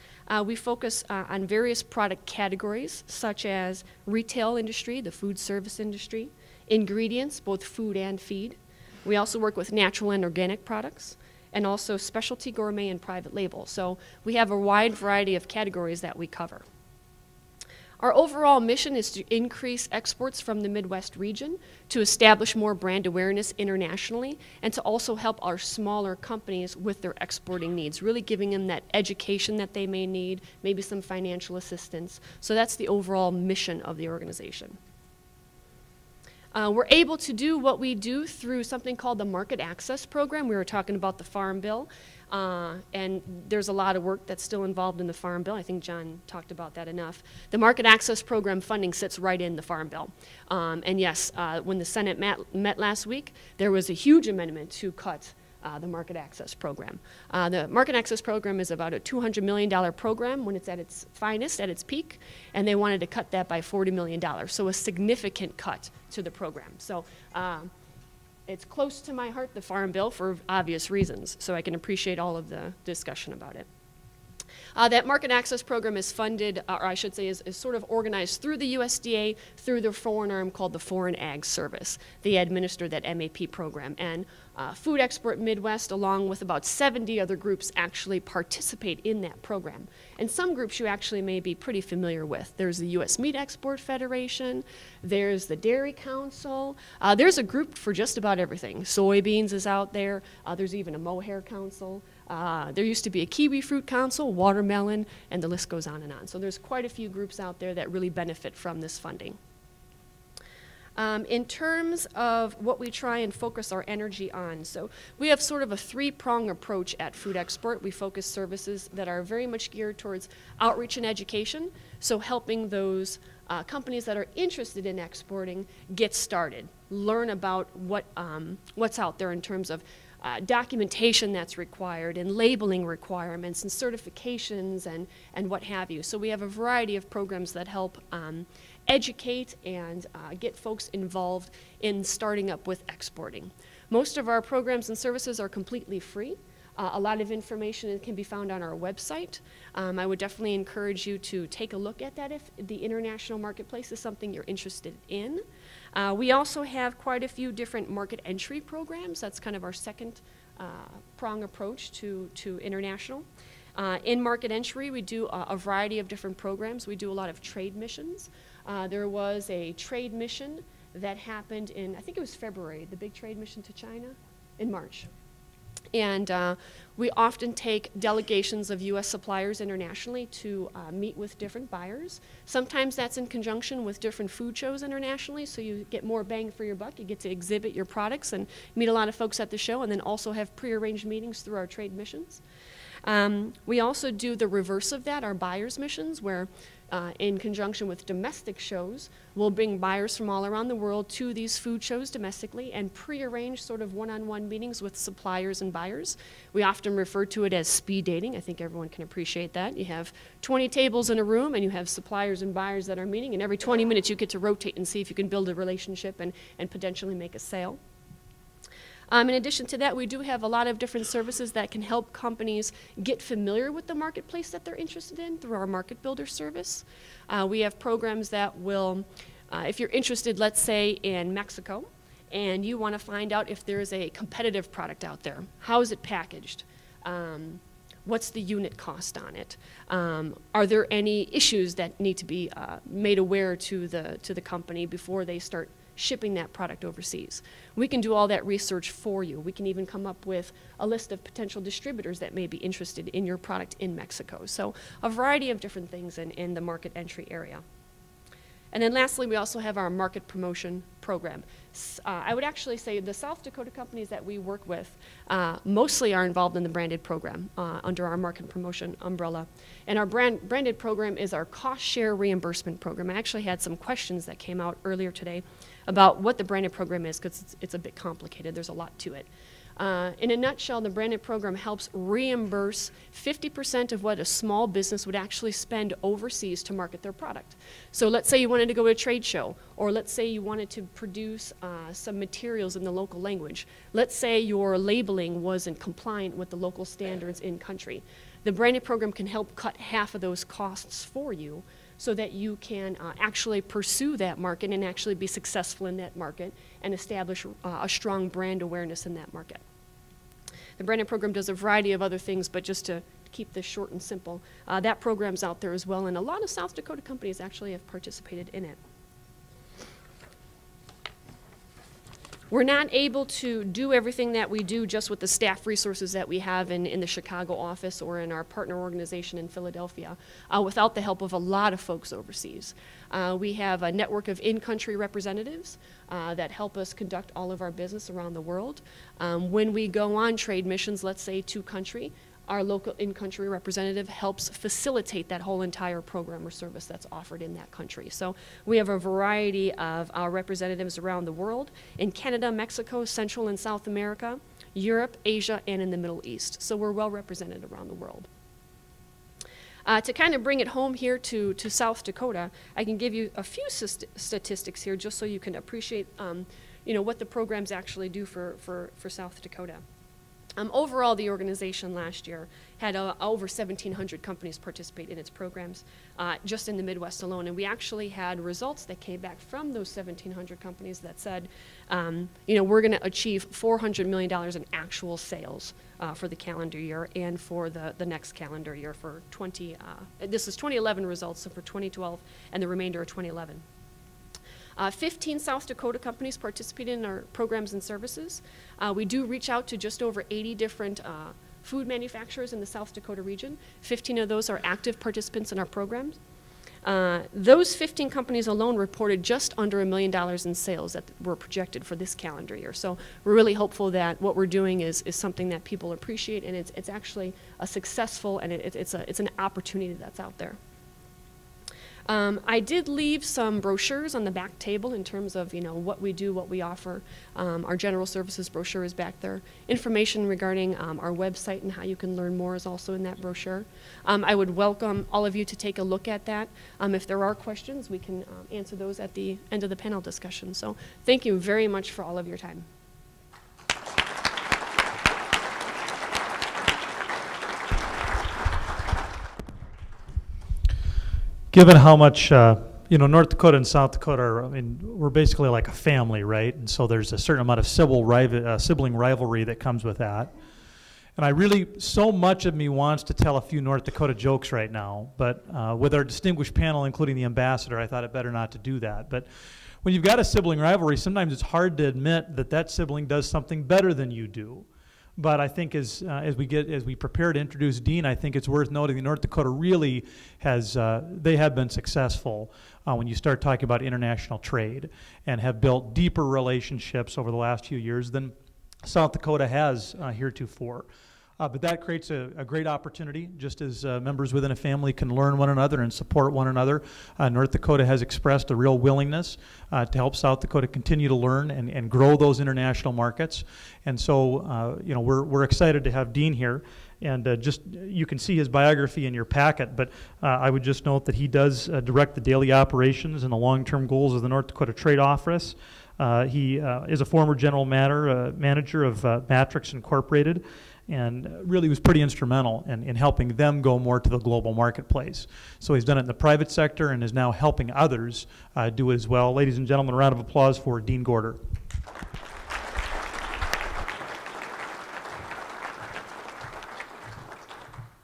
We focus on various product categories, such as retail industry, the food service industry, ingredients, both food and feed. We also work with natural and organic products, and also specialty, gourmet, and private label. So we have a wide variety of categories that we cover. Our overall mission is to increase exports from the Midwest region, to establish more brand awareness internationally, and to also help our smaller companies with their exporting needs, really giving them that education that they may need, maybe some financial assistance. So that's the overall mission of the organization. We're able to do what we do through something called the Market Access Program. We were talking about the Farm Bill, and there's a lot of work that's still involved in the Farm Bill. I think John talked about that enough. The Market Access Program funding sits right in the Farm Bill. And yes, when the Senate met last week, there was a huge amendment to cut the Market Access Program. The Market Access Program is about a $200 million program when it's at its finest, at its peak, and they wanted to cut that by $40 million, so a significant cut to the program. So it's close to my heart, the Farm Bill, for obvious reasons, so I can appreciate all of the discussion about it. That Market Access Program is funded, or I should say is sort of organized through the USDA, through their foreign arm called the Foreign Ag Service. They administer that MAP program. And Food Export Midwest, along with about 70 other groups, actually participate in that program. And some groups you actually may be pretty familiar with. There's the U.S. Meat Export Federation, there's the Dairy Council, there's a group for just about everything. Soybeans is out there, there's even a mohair council. There used to be a kiwi fruit council, watermelon, and the list goes on and on. So there's quite a few groups out there that really benefit from this funding. In terms of what we try and focus our energy on, so we have sort of a 3-prong approach at Food Export. We focus services that are very much geared towards outreach and education, so helping those companies that are interested in exporting get started, learn about what's out there in terms of documentation that's required and labeling requirements and certifications and what have you. So we have a variety of programs that help educate and get folks involved in starting up with exporting. Most of our programs and services are completely free. A lot of information can be found on our website. I would definitely encourage you to take a look at that if the international marketplace is something you're interested in. We also have quite a few different market entry programs. That's kind of our second prong approach to international. In market entry, we do a variety of different programs. We do a lot of trade missions. There was a trade mission that happened in, I think it was February, the big trade mission to China, in March. And we often take delegations of U.S. suppliers internationally to meet with different buyers. Sometimes that's in conjunction with different food shows internationally, so you get more bang for your buck. You get to exhibit your products and meet a lot of folks at the show, and then also have prearranged meetings through our trade missions. We also do the reverse of that, our buyers missions, where in conjunction with domestic shows, we'll bring buyers from all around the world to these food shows domestically and prearrange sort of one-on-one meetings with suppliers and buyers. We often refer to it as speed dating. I think everyone can appreciate that. You have 20 tables in a room and you have suppliers and buyers that are meeting, and every 20 minutes you get to rotate and see if you can build a relationship and potentially make a sale. In addition to that, we do have a lot of different services that can help companies get familiar with the marketplace that they're interested in through our Market Builder service. We have programs that will, if you're interested, let's say, in Mexico, and you want to find out if there's a competitive product out there. How is it packaged? What's the unit cost on it? Are there any issues that need to be made aware to the company before they start shipping that product overseas? We can do all that research for you. We can even come up with a list of potential distributors that may be interested in your product in Mexico. So a variety of different things in the market entry area. And then lastly, we also have our market promotion program. I would actually say the South Dakota companies that we work with mostly are involved in the branded program under our market promotion umbrella. And our branded program is our cost share reimbursement program. I actually had some questions that came out earlier today about what the branded program is, because it's a bit complicated. There's a lot to it. In a nutshell, the branded program helps reimburse 50% of what a small business would actually spend overseas to market their product. So let's say you wanted to go to a trade show, or let's say you wanted to produce some materials in the local language. Let's say your labeling wasn't compliant with the local standards in country. The branded program can help cut half of those costs for you, so that you can actually pursue that market and actually be successful in that market and establish a strong brand awareness in that market. The branded program does a variety of other things, but just to keep this short and simple, that program's out there as well, and a lot of South Dakota companies actually have participated in it. We're not able to do everything that we do just with the staff resources that we have in the Chicago office or in our partner organization in Philadelphia without the help of a lot of folks overseas. We have a network of in-country representatives that help us conduct all of our business around the world. When we go on trade missions, let's say to country, our local in-country representative helps facilitate that whole entire program or service that's offered in that country. So we have a variety of our representatives around the world, in Canada, Mexico, Central and South America, Europe, Asia, and in the Middle East. So we're well represented around the world. To kind of bring it home here to South Dakota, I can give you a few statistics here just so you can appreciate what the programs actually do for South Dakota. Overall, the organization last year had over 1,700 companies participate in its programs just in the Midwest alone. And we actually had results that came back from those 1,700 companies that said, we're going to achieve $400 million in actual sales for the calendar year and for the next calendar year for this is 2011 results, so for 2012 and the remainder of 2011. 15 South Dakota companies participate in our programs and services. We do reach out to just over 80 different food manufacturers in the South Dakota region. 15 of those are active participants in our programs. Those 15 companies alone reported just under $1 million in sales that were projected for this calendar year. So we're really hopeful that what we're doing is something that people appreciate, and it's actually a successful, and it's an opportunity that's out there. I did leave some brochures on the back table in terms of what we do, what we offer. Our general services brochure is back there. Information regarding our website and how you can learn more is also in that brochure. I would welcome all of you to take a look at that. If there are questions, we can answer those at the end of the panel discussion. So thank you very much for all of your time. given how much, North Dakota and South Dakota are, we're basically like a family, right? And so there's a certain amount of sibling rivalry that comes with that. And so much of me wants to tell a few North Dakota jokes right now, but with our distinguished panel, including the ambassador, I thought it better not to do that. But when you've got a sibling rivalry, sometimes it's hard to admit that that sibling does something better than you do. But I think as we prepare to introduce Dean, I think it's worth noting that North Dakota really they have been successful when you start talking about international trade and have built deeper relationships over the last few years than South Dakota has heretofore. But that creates a great opportunity, just as members within a family can learn one another and support one another. North Dakota has expressed a real willingness to help South Dakota continue to learn and grow those international markets. And so, we're excited to have Dean here. And you can see his biography in your packet, but I would just note that he does direct the daily operations and the long-term goals of the North Dakota Trade Office. He is a former general manager of Matrix Incorporated, and really was pretty instrumental in helping them go more to the global marketplace. So he's done it in the private sector and is now helping others do it as well. Ladies and gentlemen, a round of applause for Dean Gorder.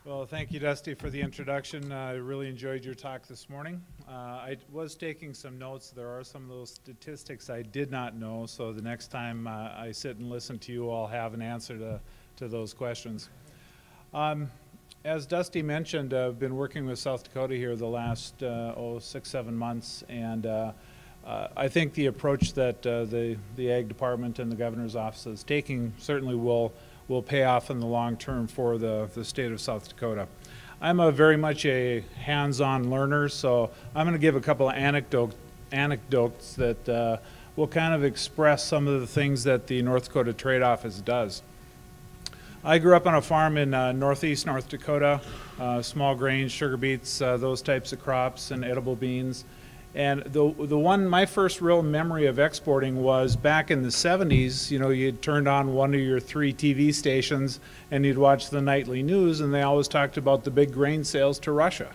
Well, thank you, Dusty, for the introduction. I really enjoyed your talk this morning. I was taking some notes. There are some of those statistics I did not know, so the next time I sit and listen to you, I'll have an answer to those questions. As Dusty mentioned, I've been working with South Dakota here the last 6-7 months, and I think the approach that the Ag Department and the Governor's Office is taking certainly will pay off in the long term for the state of South Dakota. I'm very much a hands-on learner, so I'm going to give a couple of anecdotes that will kind of express some of the things that the North Dakota Trade Office does. I grew up on a farm in northeast North Dakota, small grains, sugar beets, those types of crops, and edible beans. And my first real memory of exporting was back in the 70s. You'd turned on one of your 3 TV stations and you'd watch the nightly news, and they always talked about the big grain sales to Russia.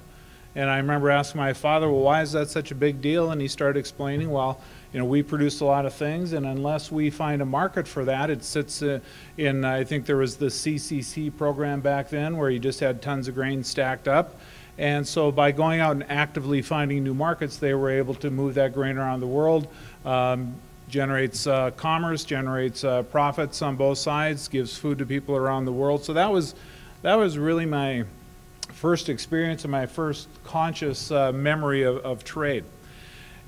And I remember asking my father, well, why is that such a big deal? And he started explaining, well, we produce a lot of things, and unless we find a market for that, it sits in, I think there was the CCC program back then where you just had tons of grain stacked up. And so by going out and actively finding new markets, they were able to move that grain around the world, generates commerce, generates profits on both sides, gives food to people around the world. So that was really my first experience and my first conscious memory of trade.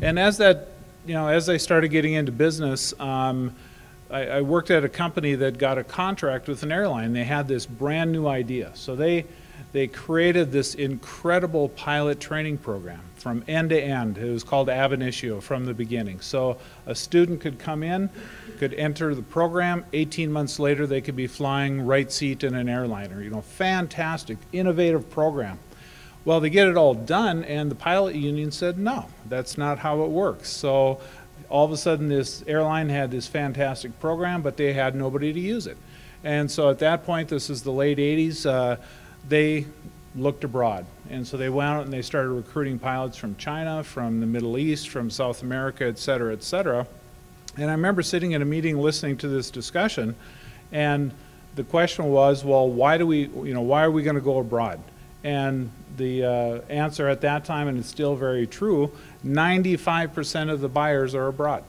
And as I started getting into business, I worked at a company that got a contract with an airline. They had this brand new idea. So they created this incredible pilot training program from end to end. It was called ab initio from the beginning. So a student could come in, could enter the program. 18 months later, they could be flying right seat in an airliner. Fantastic, innovative program. Well, they get it all done, and the pilot union said, no, that's not how it works. So all of a sudden, this airline had this fantastic program, but they had nobody to use it. And so at that point, this is the late 80s, they looked abroad. And so they went out and they started recruiting pilots from China, from the Middle East, from South America, et cetera, et cetera. And I remember sitting in a meeting listening to this discussion, and the question was, well, why are we going to go abroad? And the answer at that time, and it's still very true, 95% of the buyers are abroad.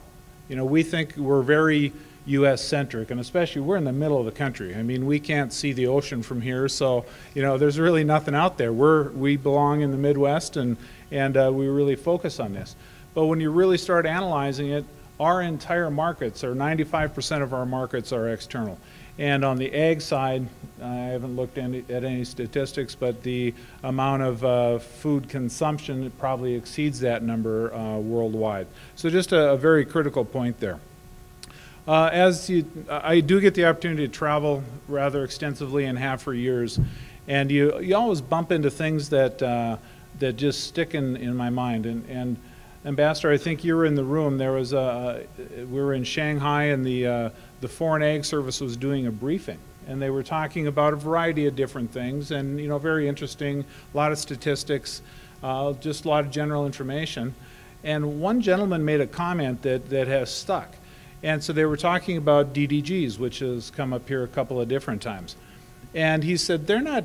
We think we're very U.S.-centric, and especially we're in the middle of the country. We can't see the ocean from here, so there's really nothing out there. We belong in the Midwest, and we really focus on this. But when you really start analyzing it, our entire markets, or 95% of our markets, are external. And on the ag side, I haven't looked at any statistics, but the amount of food consumption probably exceeds that number worldwide. So just a very critical point there. I do get the opportunity to travel rather extensively and have for years, and you always bump into things that just stick in my mind. And Ambassador, I think you were in the room. There was we were in Shanghai, and the Foreign Ag Service was doing a briefing, and they were talking about a variety of different things, and very interesting, a lot of statistics. just a lot of general information. And one gentleman made a comment that has stuck. And so they were talking about DDGs, which has come up here a couple of different times. And he said they're not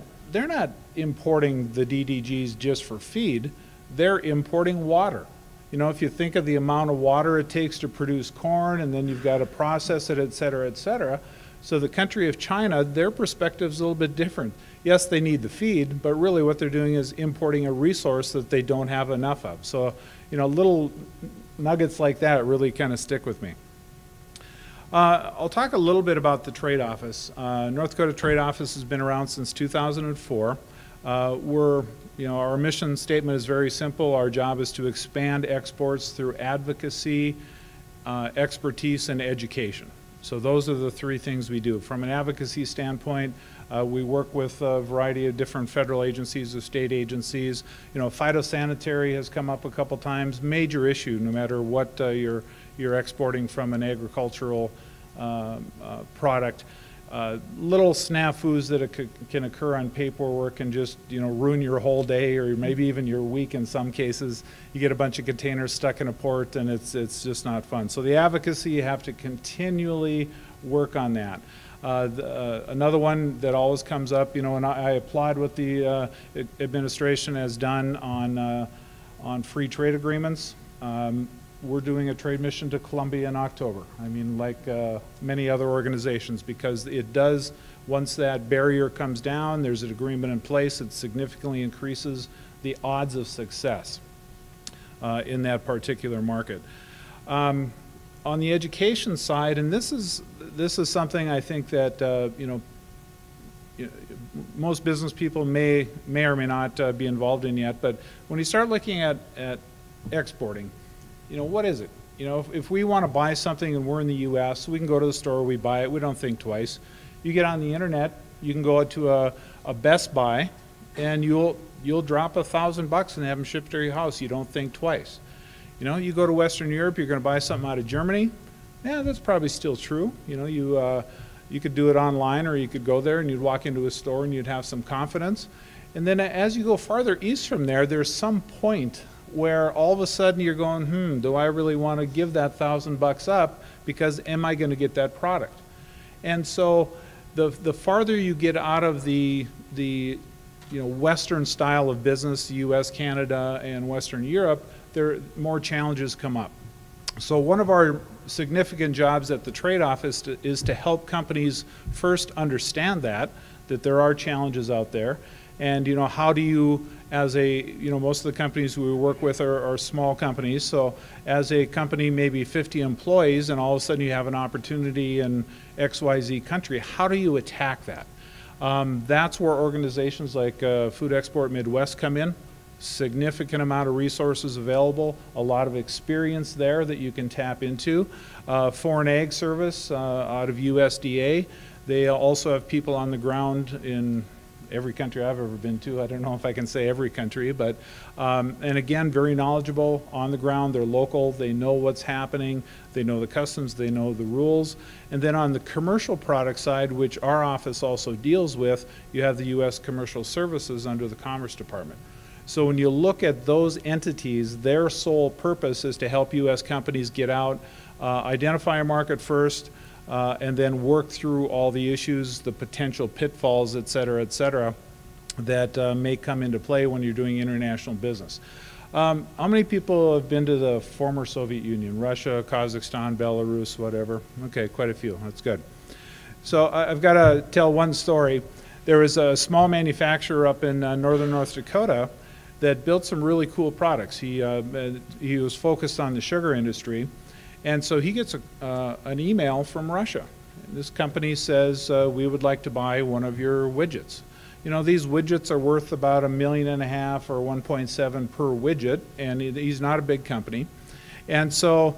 importing the DDGs just for feed, they're importing water. You know, if you think of the amount of water it takes to produce corn, and then you've got to process it, et cetera, et cetera. So the country of China, their perspective is a little bit different. Yes, they need the feed, but really what they're doing is importing a resource that they don't have enough of. So, you know, little nuggets like that really kind of stick with me. I'll talk a little bit about the trade office. North Dakota Trade Office has been around since 2004. Our mission statement is very simple. Our job is to expand exports through advocacy, expertise, and education. So those are the three things we do. From an advocacy standpoint, we work with a variety of different federal agencies or state agencies. You know, phytosanitary has come up a couple times. Major issue, no matter what you're exporting from an agricultural product. Little snafus that can occur on paperwork and just, you know, ruin your whole day or maybe even your week in some cases. You get a bunch of containers stuck in a port and it's just not fun. So the advocacy, you have to continually work on that. Another one that always comes up, you know, and I applaud what the administration has done on free trade agreements. We're doing a trade mission to Colombia in October. I mean, like many other organizations, because it does, once that barrier comes down, there's an agreement in place, it significantly increases the odds of success in that particular market. On the education side, and this is something I think that most business people may or may not be involved in yet, but when you start looking at exporting, you know, what is it? You know, if we want to buy something and we're in the U.S., we can go to the store, we buy it, we don't think twice. You get on the internet, you can go to a Best Buy, and you'll drop $1,000 and have them shipped to your house. You don't think twice. You know, you go to Western Europe, you're going to buy something out of Germany. Yeah, that's probably still true. You know, you could do it online, or you could go there and you'd walk into a store and you'd have some confidence. And then as you go farther east from there, there's some point where all of a sudden you're going, do I really want to give that $1,000 up, because am I going to get that product? And so the farther you get out of the Western style of business, the U.S., Canada, and Western Europe, more challenges come up. So one of our significant jobs at the trade office is to help companies first understand that there are challenges out there. And, you know, how do you, as most of the companies we work with are small companies. So as a company, maybe 50 employees, and all of a sudden you have an opportunity in XYZ country, how do you attack that? That's where organizations like Food Export Midwest come in. Significant amount of resources available, a lot of experience there that you can tap into. Foreign Ag Service out of USDA. They also have people on the ground in every country I've ever been to. I don't know if I can say every country, but, and again, very knowledgeable on the ground. They're local, they know what's happening, they know the customs, they know the rules. And then on the commercial product side, which our office also deals with, you have the U.S. Commercial Services under the Commerce Department. So when you look at those entities, their sole purpose is to help U.S. companies get out, identify a market first, and then work through all the issues, the potential pitfalls, et cetera, that may come into play when you're doing international business. How many people have been to the former Soviet Union? Russia, Kazakhstan, Belarus, whatever? Okay, quite a few. That's good. So I've got to tell one story. There was a small manufacturer up in northern North Dakota that built some really cool products. He was focused on the sugar industry. And so he gets an email from Russia. This company says, we would like to buy one of your widgets. You know, these widgets are worth about $1.5 million or 1.7 per widget, and he's not a big company. And so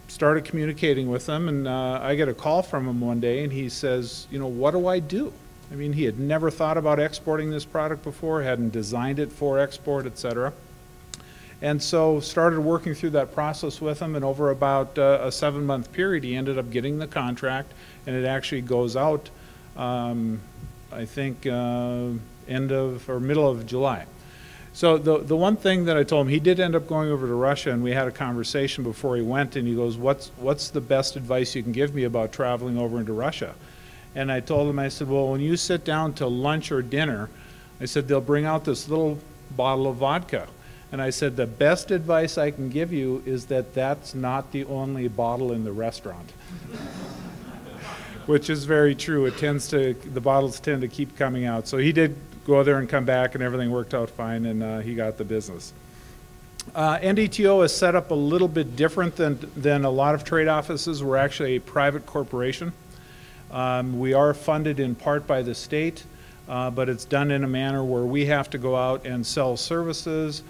started communicating with them, and I get a call from him one day, and he says, you know, what do I do? I mean, he had never thought about exporting this product before, hadn't designed it for export, et cetera. And so started working through that process with him, and over about a 7-month period, he ended up getting the contract, and it actually goes out, I think, end of or middle of July. So the one thing that I told him, he did end up going over to Russia, and we had a conversation before he went, and he goes, what's the best advice you can give me about traveling over into Russia? And I told him, I said, well, when you sit down to lunch or dinner, I said, they'll bring out this little bottle of vodka. And I said, the best advice I can give you is that that's not the only bottle in the restaurant. Which is very true. The bottles tend to keep coming out. So he did go there and come back, and everything worked out fine, and he got the business. NDTO is set up a little bit different than a lot of trade offices. We're actually a private corporation. We are funded in part by the state, but it's done in a manner where we have to go out and sell services.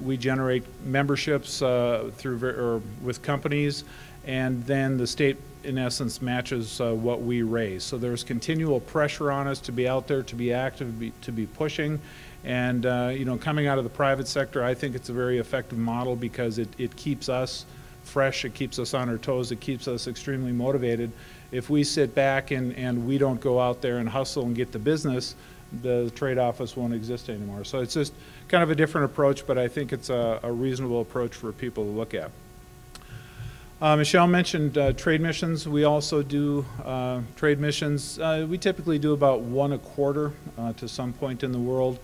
We generate memberships with companies, and then the state, in essence, matches what we raise. So there's continual pressure on us to be out there, to be active, to be pushing. And coming out of the private sector, I think it's a very effective model because it keeps us fresh, it keeps us on our toes, it keeps us extremely motivated. If we sit back and we don't go out there and hustle and get the business, the trade office won't exist anymore. So it's just kind of a different approach, but I think it's a reasonable approach for people to look at. Michelle mentioned trade missions. We also do trade missions. We typically do about one a quarter to some point in the world.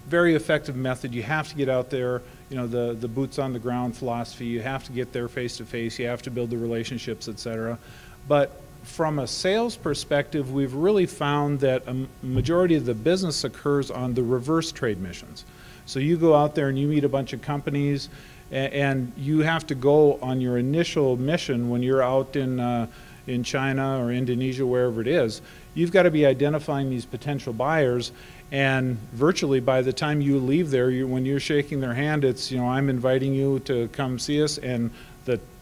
Very effective method. You have to get out there, the boots on the ground philosophy. You have to get there face to face. You have to build the relationships, etc. But from a sales perspective, we've really found that a majority of the business occurs on the reverse trade missions. So you go out there and you meet a bunch of companies, and you have to go on your initial mission when you're out in China or Indonesia, wherever it is. You've got to be identifying these potential buyers, and virtually by the time you leave there, when you're shaking their hand, it's, I'm inviting you to come see us, and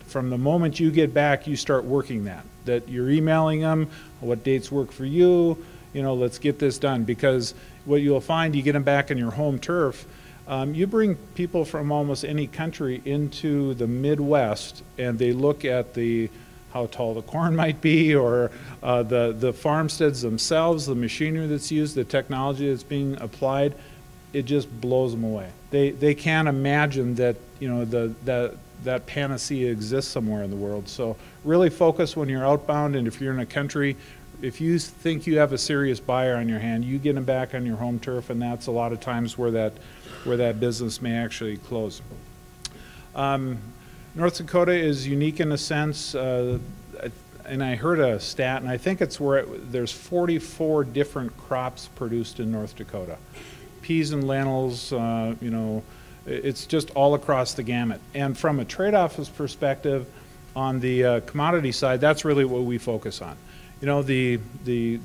from the moment you get back, you start working that you're emailing them, what dates work for you, let's get this done. Because what you'll find, you get them back on your home turf, you bring people from almost any country into the Midwest, and they look at how tall the corn might be, or the farmsteads themselves, the machinery that's used, the technology that's being applied. It just blows them away. They can't imagine that that panacea exists somewhere in the world. So really focus when you're outbound, and if you're in a country, if you think you have a serious buyer on your hand, you get them back on your home turf, and that's a lot of times where that business may actually close. North Dakota is unique in a sense, and I heard a stat, and I think it's where there's 44 different crops produced in North Dakota. Peas and lentils, it's just all across the gamut. And from a trade office perspective, on the commodity side, that's really what we focus on. The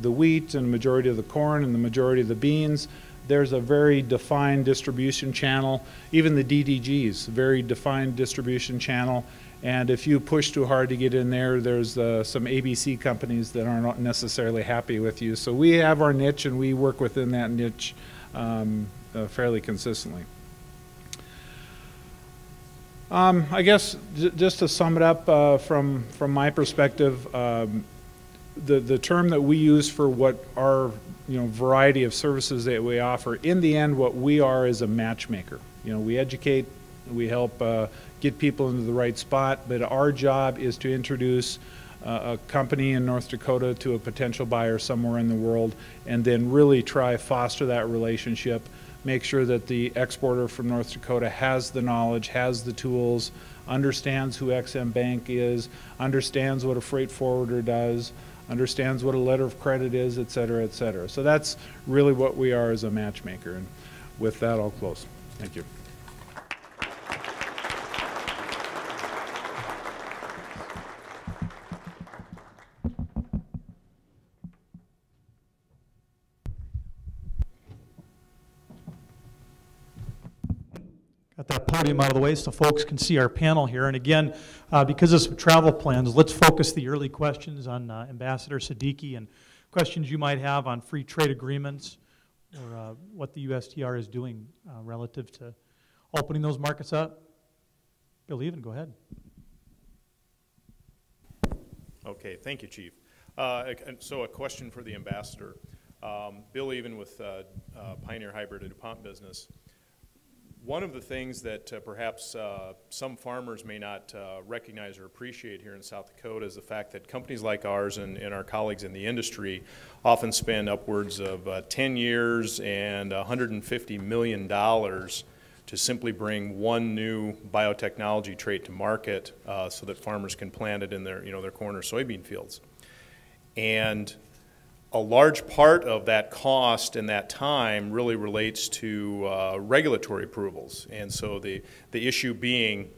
wheat and the majority of the corn and the majority of the beans, there's a very defined distribution channel. Even the DDGs, very defined distribution channel. And if you push too hard to get in there, there's some ABC companies that aren't necessarily happy with you. So we have our niche, and we work within that niche fairly consistently. I guess just to sum it up from my perspective, the term that we use for what our variety of services that we offer, in the end, what we are is a matchmaker. We educate, we help get people into the right spot, but our job is to introduce a company in North Dakota to a potential buyer somewhere in the world, and then really try foster that relationship. Make sure that the exporter from North Dakota has the knowledge, has the tools, understands who XM Bank is, understands what a freight forwarder does, understands what a letter of credit is, et cetera, et cetera. So that's really what we are as a matchmaker. And with that, I'll close. Thank you. Got that podium out of the way so folks can see our panel here. And again, because of some travel plans, let's focus the early questions on Ambassador Siddiqui and questions you might have on free trade agreements or what the USTR is doing relative to opening those markets up. Bill Even, go ahead. Okay, thank you, Chief. So a question for the Ambassador. Bill Even with Pioneer Hybrid, a DuPont business. One of the things that perhaps some farmers may not recognize or appreciate here in South Dakota is the fact that companies like ours and our colleagues in the industry often spend upwards of 10 years and $150 million to simply bring one new biotechnology trait to market so that farmers can plant it in their, their corn or soybean fields. And a large part of that cost and that time really relates to regulatory approvals. And so the issue being,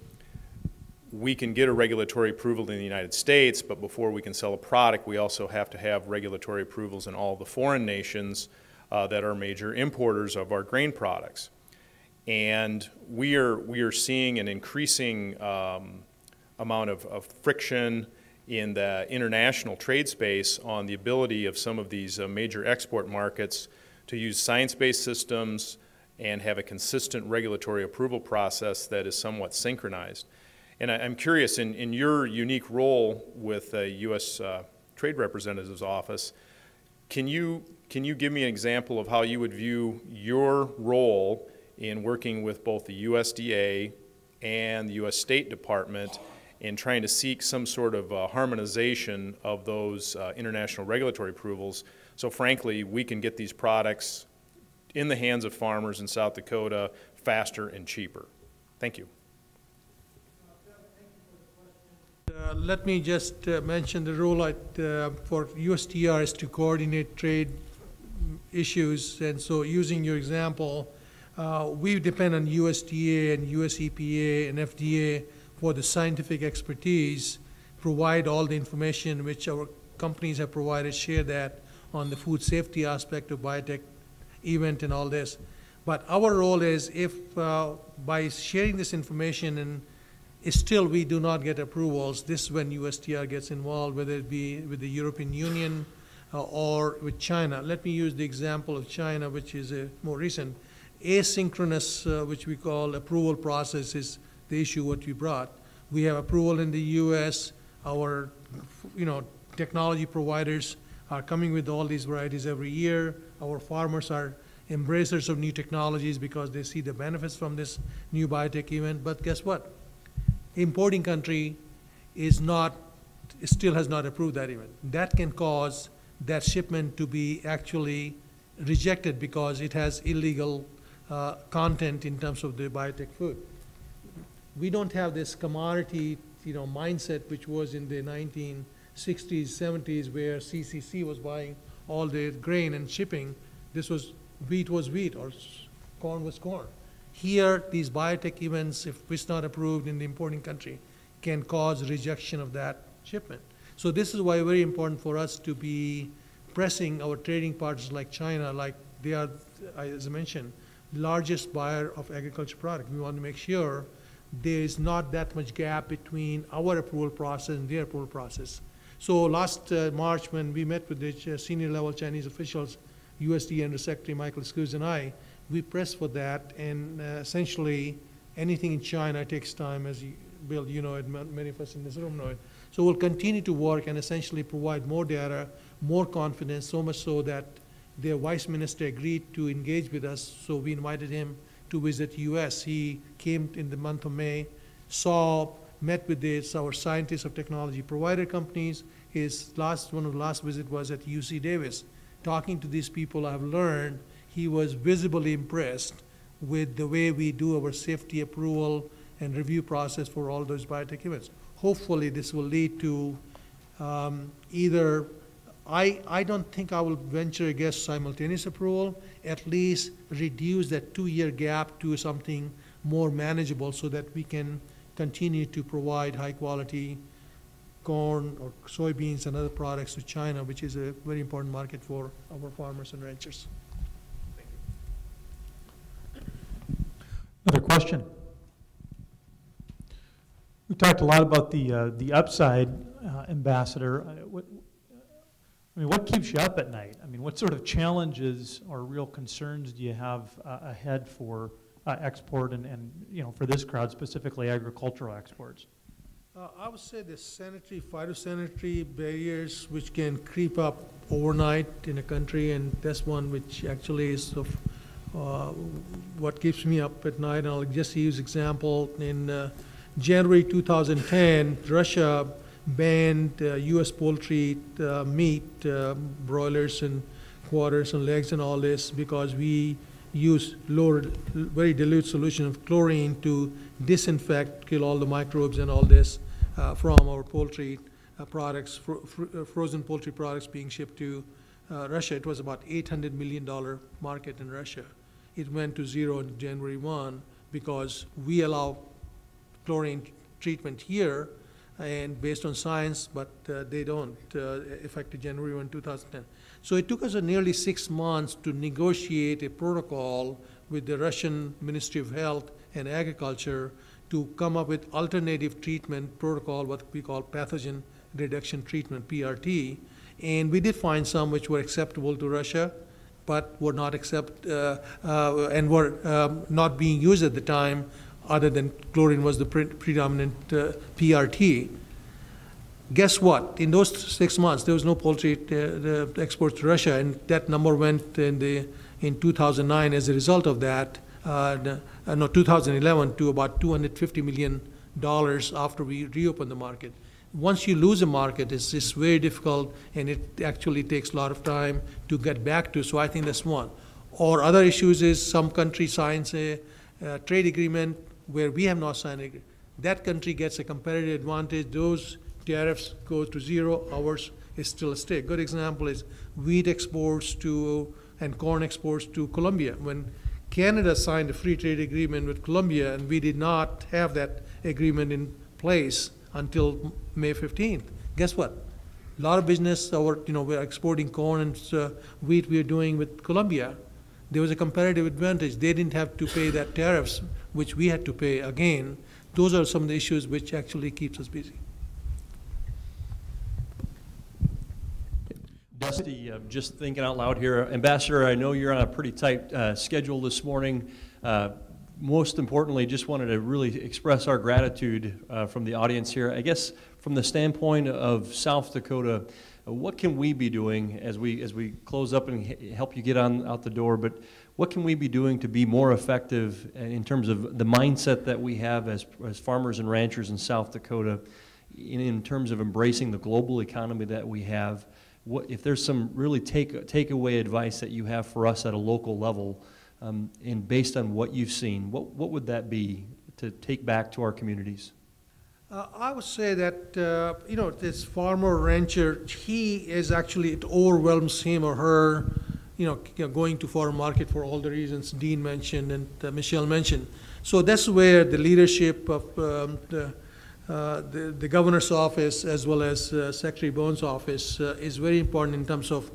we can get a regulatory approval in the United States, but before we can sell a product, we also have to have regulatory approvals in all the foreign nations that are major importers of our grain products. And we are seeing an increasing amount of friction in the international trade space on the ability of some of these major export markets to use science-based systems and have a consistent regulatory approval process that is somewhat synchronized. And I'm curious, in your unique role with the U.S. Trade Representative's Office, can you give me an example of how you would view your role in working with both the USDA and the U.S. State Department in trying to seek some sort of harmonization of those international regulatory approvals, so frankly we can get these products in the hands of farmers in South Dakota faster and cheaper? Thank you. Let me just mention the role for USTR is to coordinate trade issues, and so using your example, we depend on USDA and US EPA and FDA for the scientific expertise, provide all the information which our companies have provided, share that on the food safety aspect of biotech event and all this. But our role is if by sharing this information and still we do not get approvals, this is when USTR gets involved, whether it be with the European Union or with China. Let me use the example of China, which is more recent. Asynchronous, which we call approval process, is the issue what we brought. We have approval in the U.S. Our, technology providers are coming with all these varieties every year. Our farmers are embracers of new technologies because they see the benefits from this new biotech event. But guess what? Importing country still has not approved that event. That can cause that shipment to be actually rejected because it has illegal content in terms of the biotech food. We don't have this commodity, mindset which was in the 1960s, 70s, where CCC was buying all the grain and shipping. This was wheat or corn was corn. Here, these biotech events, if it's not approved in the importing country, can cause rejection of that shipment. So this is why very important for us to be pressing our trading partners like China, like they are, as I mentioned, largest buyer of agriculture product. We want to make sure there is not that much gap between our approval process and their approval process. So last March, when we met with the senior level Chinese officials, USDA Undersecretary Michael Scuse and I, we pressed for that, and essentially anything in China takes time, as Bill, you know it, many of us in this room know it. So we'll continue to work and essentially provide more data, more confidence, so much so that their vice minister agreed to engage with us, so we invited him to visit US. He came in the month of May, met with our scientists of technology provider companies. One of the last visit was at UC Davis. Talking to these people, I've learned he was visibly impressed with the way we do our safety approval and review process for all those biotech events. Hopefully this will lead to either, I don't think I will venture against simultaneous approval, at least reduce that 2-year gap to something more manageable so that we can continue to provide high quality corn or soybeans and other products to China, which is a very important market for our farmers and ranchers. Another question? We talked a lot about the upside, Ambassador. What keeps you up at night? What sort of challenges or real concerns do you have ahead for export and for this crowd, specifically agricultural exports? I would say the phytosanitary barriers which can creep up overnight in a country, and that's one which actually is of what keeps me up at night, and I'll just use example. In January 2010, Russia banned U.S. poultry meat, broilers and quarters and legs and all this, because we use very dilute solution of chlorine to disinfect, kill all the microbes and all this from our poultry products, frozen poultry products being shipped to Russia. It was about $800 million market in Russia. It went to zero on January 1 because we allow chlorine treatment here and based on science, but they don't, effective January 1, 2010. So it took us nearly 6 months to negotiate a protocol with the Russian Ministry of Health and Agriculture to come up with alternative treatment protocol, what we call pathogen reduction treatment, PRT. And we did find some which were acceptable to Russia, but were not and were not being used at the time, other than chlorine was the predominant PRT. Guess what? In those 6 months, there was no poultry exports to Russia, and that number went in 2009 as a result of that, 2011 to about $250 million after we reopened the market. Once you lose a market, it's very difficult, and it actually takes a lot of time to get back to. So I think that's one. Or other issues is some country signs a trade agreement where we have not signed it. That country gets a competitive advantage. Those tariffs go to zero. Ours is still a stay. Good example is wheat exports to and corn exports to Colombia. When Canada signed a free trade agreement with Colombia, and we did not have that agreement in place until May 15th. Guess what? A lot of business, we're exporting corn and wheat we're doing with Colombia. There was a competitive advantage. They didn't have to pay that tariffs, which we had to pay again. Those are some of the issues which actually keeps us busy. Dusty, just thinking out loud here. Ambassador, I know you're on a pretty tight schedule this morning. Most importantly, just wanted to really express our gratitude from the audience here. I guess from the standpoint of South Dakota, what can we be doing as we close up and help you get out the door, but what can we be doing to be more effective in terms of the mindset that we have as farmers and ranchers in South Dakota in terms of embracing the global economy that we have? If there's some really takeaway advice that you have for us at a local level, and based on what you've seen, what would that be to take back to our communities? I would say that, this farmer rancher, he is actually, it overwhelms him or her, going to foreign market for all the reasons Dean mentioned and Michelle mentioned. So that's where the leadership of the governor's office as well as Secretary Bone's office is very important in terms of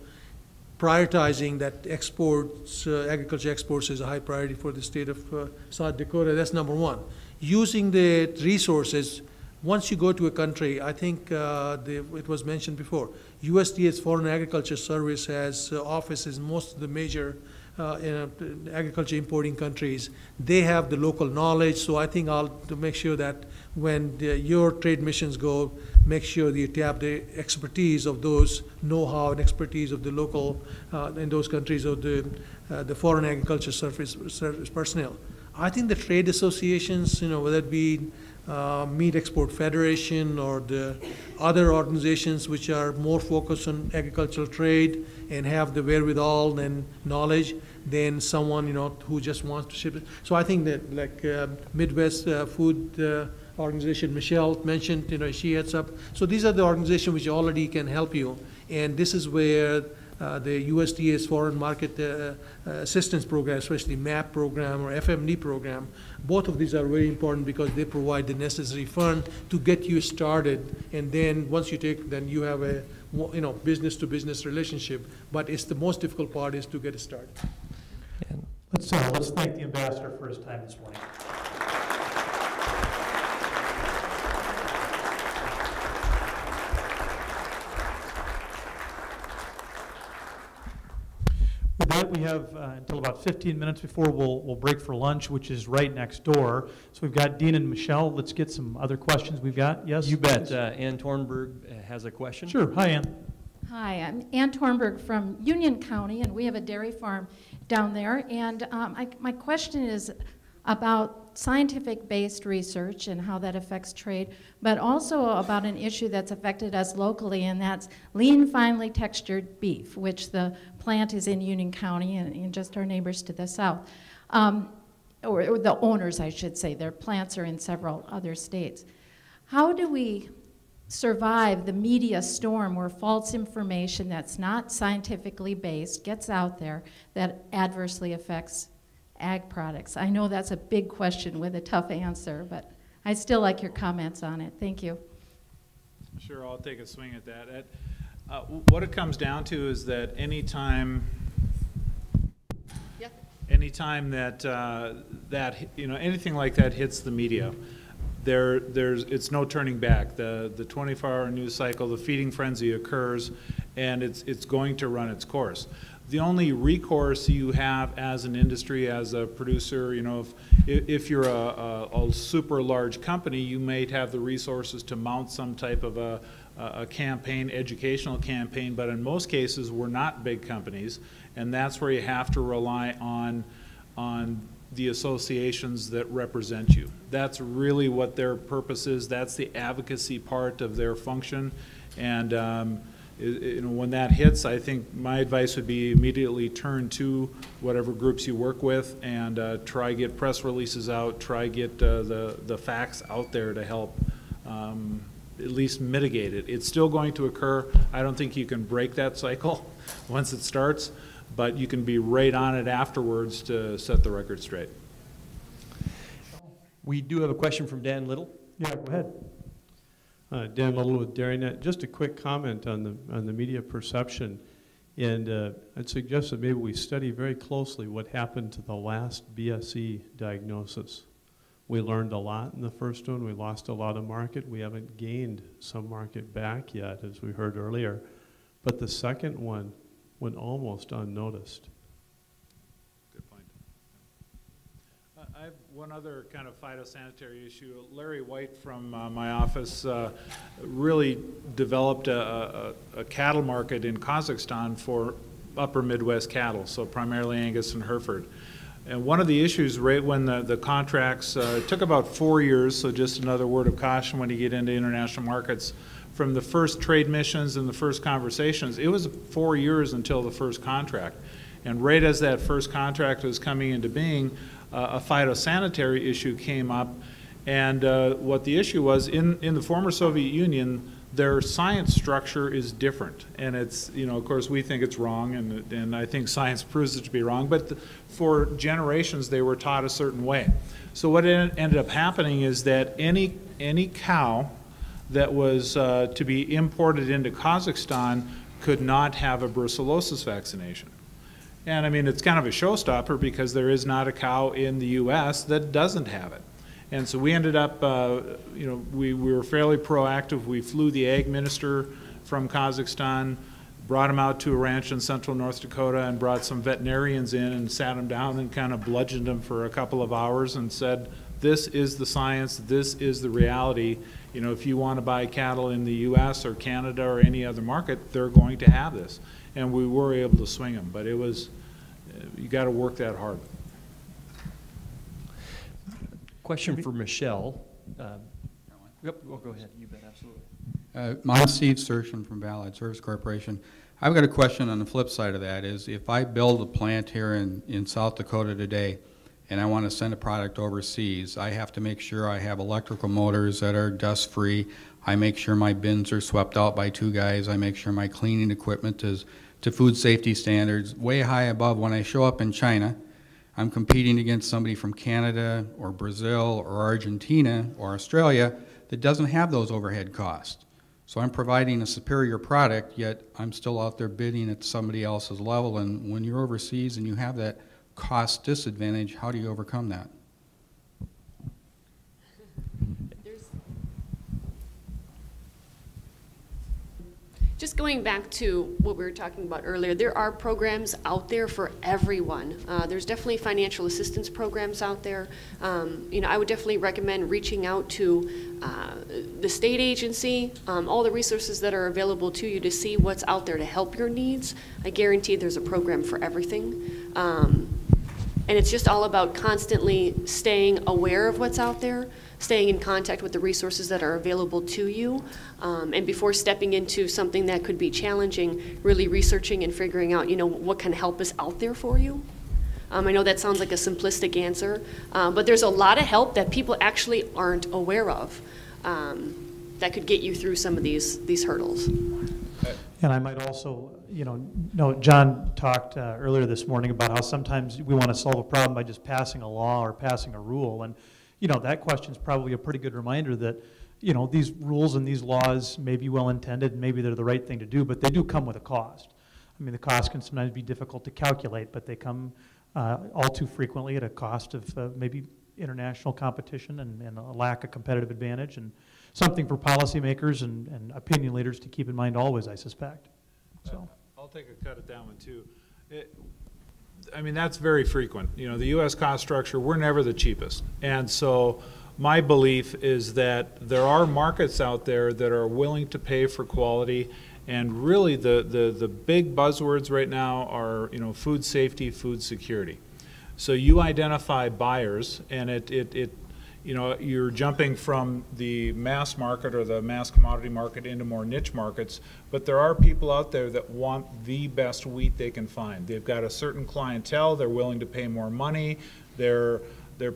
prioritizing that exports, agriculture exports is a high priority for the state of South Dakota. That's number one. Using the resources, once you go to a country, I think it was mentioned before, USDA's Foreign Agriculture Service has offices in most of the major agriculture importing countries. They have the local knowledge, so I think to make sure that when your trade missions go, make sure that you tap the expertise of those know-how and expertise of the local, in those countries, of the Foreign Agriculture Service personnel. I think the trade associations, whether it be Meat Export Federation or the other organizations which are more focused on agricultural trade and have the wherewithal and knowledge than someone who just wants to ship it. So I think that like Midwest Food Organization Michelle mentioned, she heads up. So these are the organizations which already can help you, and this is where the USDA's Foreign Market Assistance Program, especially MAP program or FMD program, both of these are very important because they provide the necessary fund to get you started, and then once you then you have a business-to-business relationship. But it's the most difficult part is to get it started. Let's thank the ambassador for his time this morning. With that, we have until about 15 minutes before we'll break for lunch, which is right next door. So we've got Dean and Michelle. Let's get some other questions we've got. Yes? You bet. Ann Tornberg has a question. Sure. Hi, Ann. Hi, I'm Ann Tornberg from Union County, and we have a dairy farm down there. And my question is about scientific-based research and how that affects trade, but also about an issue that's affected us locally, and that's lean, finely textured beef, which the plant is in Union County and just our neighbors to the south. Or the owners, I should say. Their plants are in several other states. How do we survive the media storm where false information that's not scientifically based gets out there that adversely affects ag products? I know that's a big question with a tough answer, but I'd still like your comments on it. Thank you. Sure, I'll take a swing at that. What it comes down to is that anytime that anything like that hits the media, it's no turning back. The 24-hour news cycle, the feeding frenzy occurs, and it's going to run its course. The only recourse you have as an industry, as a producer, if you're a super large company, you may have the resources to mount some type of a campaign, educational campaign, but in most cases we're not big companies, and that's where you have to rely on the associations that represent you. That's really what their purpose is. That's the advocacy part of their function. And when that hits, I think my advice would be immediately turn to whatever groups you work with and try get press releases out, try get the facts out there to help at least mitigate it. It's still going to occur. I don't think you can break that cycle once it starts, but you can be right on it afterwards to set the record straight. We do have a question from Dan Little. Yeah, go ahead. Dan Little with DairyNet. Just a quick comment on the media perception, and I'd suggest that maybe we study very closely what happened to the last BSE diagnosis. We learned a lot in the first one. We lost a lot of market. We haven't gained some market back yet, as we heard earlier. But the second one went almost unnoticed. Good point. I have one other kind of phytosanitary issue. Larry White from my office really developed a cattle market in Kazakhstan for upper Midwest cattle, so primarily Angus and Hereford. And one of the issues right when the contracts, it took about 4 years, so just another word of caution when you get into international markets. From the first trade missions and the first conversations, it was 4 years until the first contract. And right as that first contract was coming into being, a phytosanitary issue came up. And what the issue was, in the former Soviet Union, their science structure is different. And it's, of course, we think it's wrong, and I think science proves it to be wrong, but for generations they were taught a certain way. So what ended up happening is that any cow that was to be imported into Kazakhstan could not have a brucellosis vaccination. And I mean, it's kind of a showstopper because there is not a cow in the US that doesn't have it. And so we ended up, we were fairly proactive. We flew the ag minister from Kazakhstan, brought him out to a ranch in central North Dakota and brought some veterinarians in and sat him down and kind of bludgeoned him for a couple of hours and said, this is the science, this is the reality. If you want to buy cattle in the US or Canada or any other market, they're going to have this. And we were able to swing them, but it was, you got to work that hard. Question for Michelle. Yep, well, go ahead. You bet, absolutely. I'm Steve Sershin from Ballard Service Corporation. I've got a question on the flip side of that is if I build a plant here in South Dakota today and I want to send a product overseas, I have to make sure I have electrical motors that are dust-free. I make sure my bins are swept out by 2 guys. I make sure my cleaning equipment is to food safety standards, way high above when I show up in China. I'm competing against somebody from Canada or Brazil or Argentina or Australia that doesn't have those overhead costs. So I'm providing a superior product, yet I'm still out there bidding at somebody else's level. And when you're overseas and you have that cost disadvantage, how do you overcome that? Just going back to what we were talking about earlier, there are programs out there for everyone. There's definitely financial assistance programs out there. You know, I would definitely recommend reaching out to the state agency, all the resources that are available to you to see what's out there to help your needs. I guarantee there's a program for everything. And it's just all about constantly staying aware of what's out there, staying in contact with the resources that are available to you, and before stepping into something that could be challenging, really researching and figuring out, you know, what kind of help is out there for you. I know that sounds like a simplistic answer, but there's a lot of help that people actually aren't aware of that could get you through some of these hurdles. And I might also, you know, John talked earlier this morning about how sometimes we want to solve a problem by just passing a law or passing a rule. And, you know, that question is probably a pretty good reminder that, you know, these rules and these laws may be well intended and maybe they're the right thing to do, but they do come with a cost. I mean, the cost can sometimes be difficult to calculate, but they come all too frequently at a cost of maybe international competition and a lack of competitive advantage, and something for policymakers and opinion leaders to keep in mind always, I suspect. So I'll take a cut at that one too. I mean, that's very frequent. You know, the U.S. cost structure, we're never the cheapest. And so my belief is that there are markets out there that are willing to pay for quality. And really the big buzzwords right now are, you know, food safety, food security. So you identify buyers, and you know, you're jumping from the mass market or the mass commodity market into more niche markets, but there are people out there that want the best wheat they can find. They've got a certain clientele, they're willing to pay more money, they're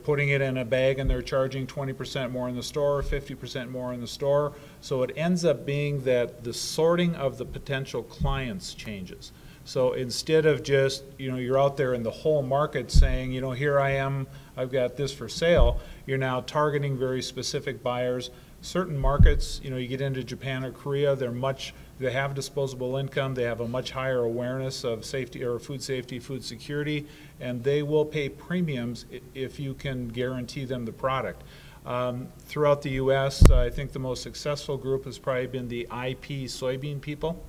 putting it in a bag and they're charging 20% more in the store, 50% more in the store. So it ends up being that the sorting of the potential clients changes. So instead of just, you know, you're out there in the whole market saying, you know, here I am, I've got this for sale, you're now targeting very specific buyers. Certain markets, you know, you get into Japan or Korea, they have disposable income, they have a much higher awareness of safety or food safety, food security, and they will pay premiums if you can guarantee them the product. Throughout the U.S., I think the most successful group has probably been the IP soybean people.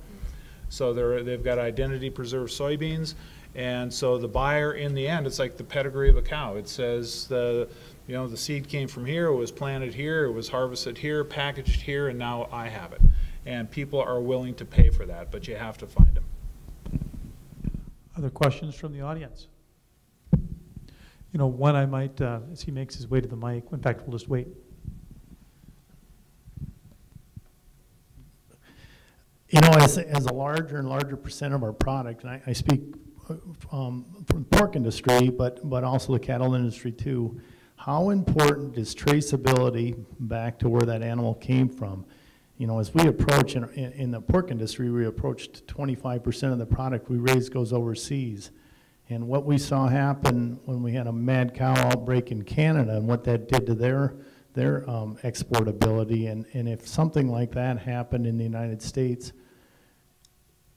So they've got identity preserved soybeans, and so the buyer in the end, it's like the pedigree of a cow. It says you know, the seed came from here, it was planted here, it was harvested here, packaged here, and now I have it. And people are willing to pay for that, but you have to find them. other questions from the audience? You know, one I might, as he makes his way to the mic, in fact, we'll just wait. You know, as a larger and larger percent of our product, and I speak from the pork industry, but also the cattle industry too, how important is traceability back to where that animal came from? You know, as we approach, in the pork industry, we approached 25% of the product we raise goes overseas. And what we saw happen when we had a mad cow outbreak in Canada and what that did to their exportability, and if something like that happened in the United States,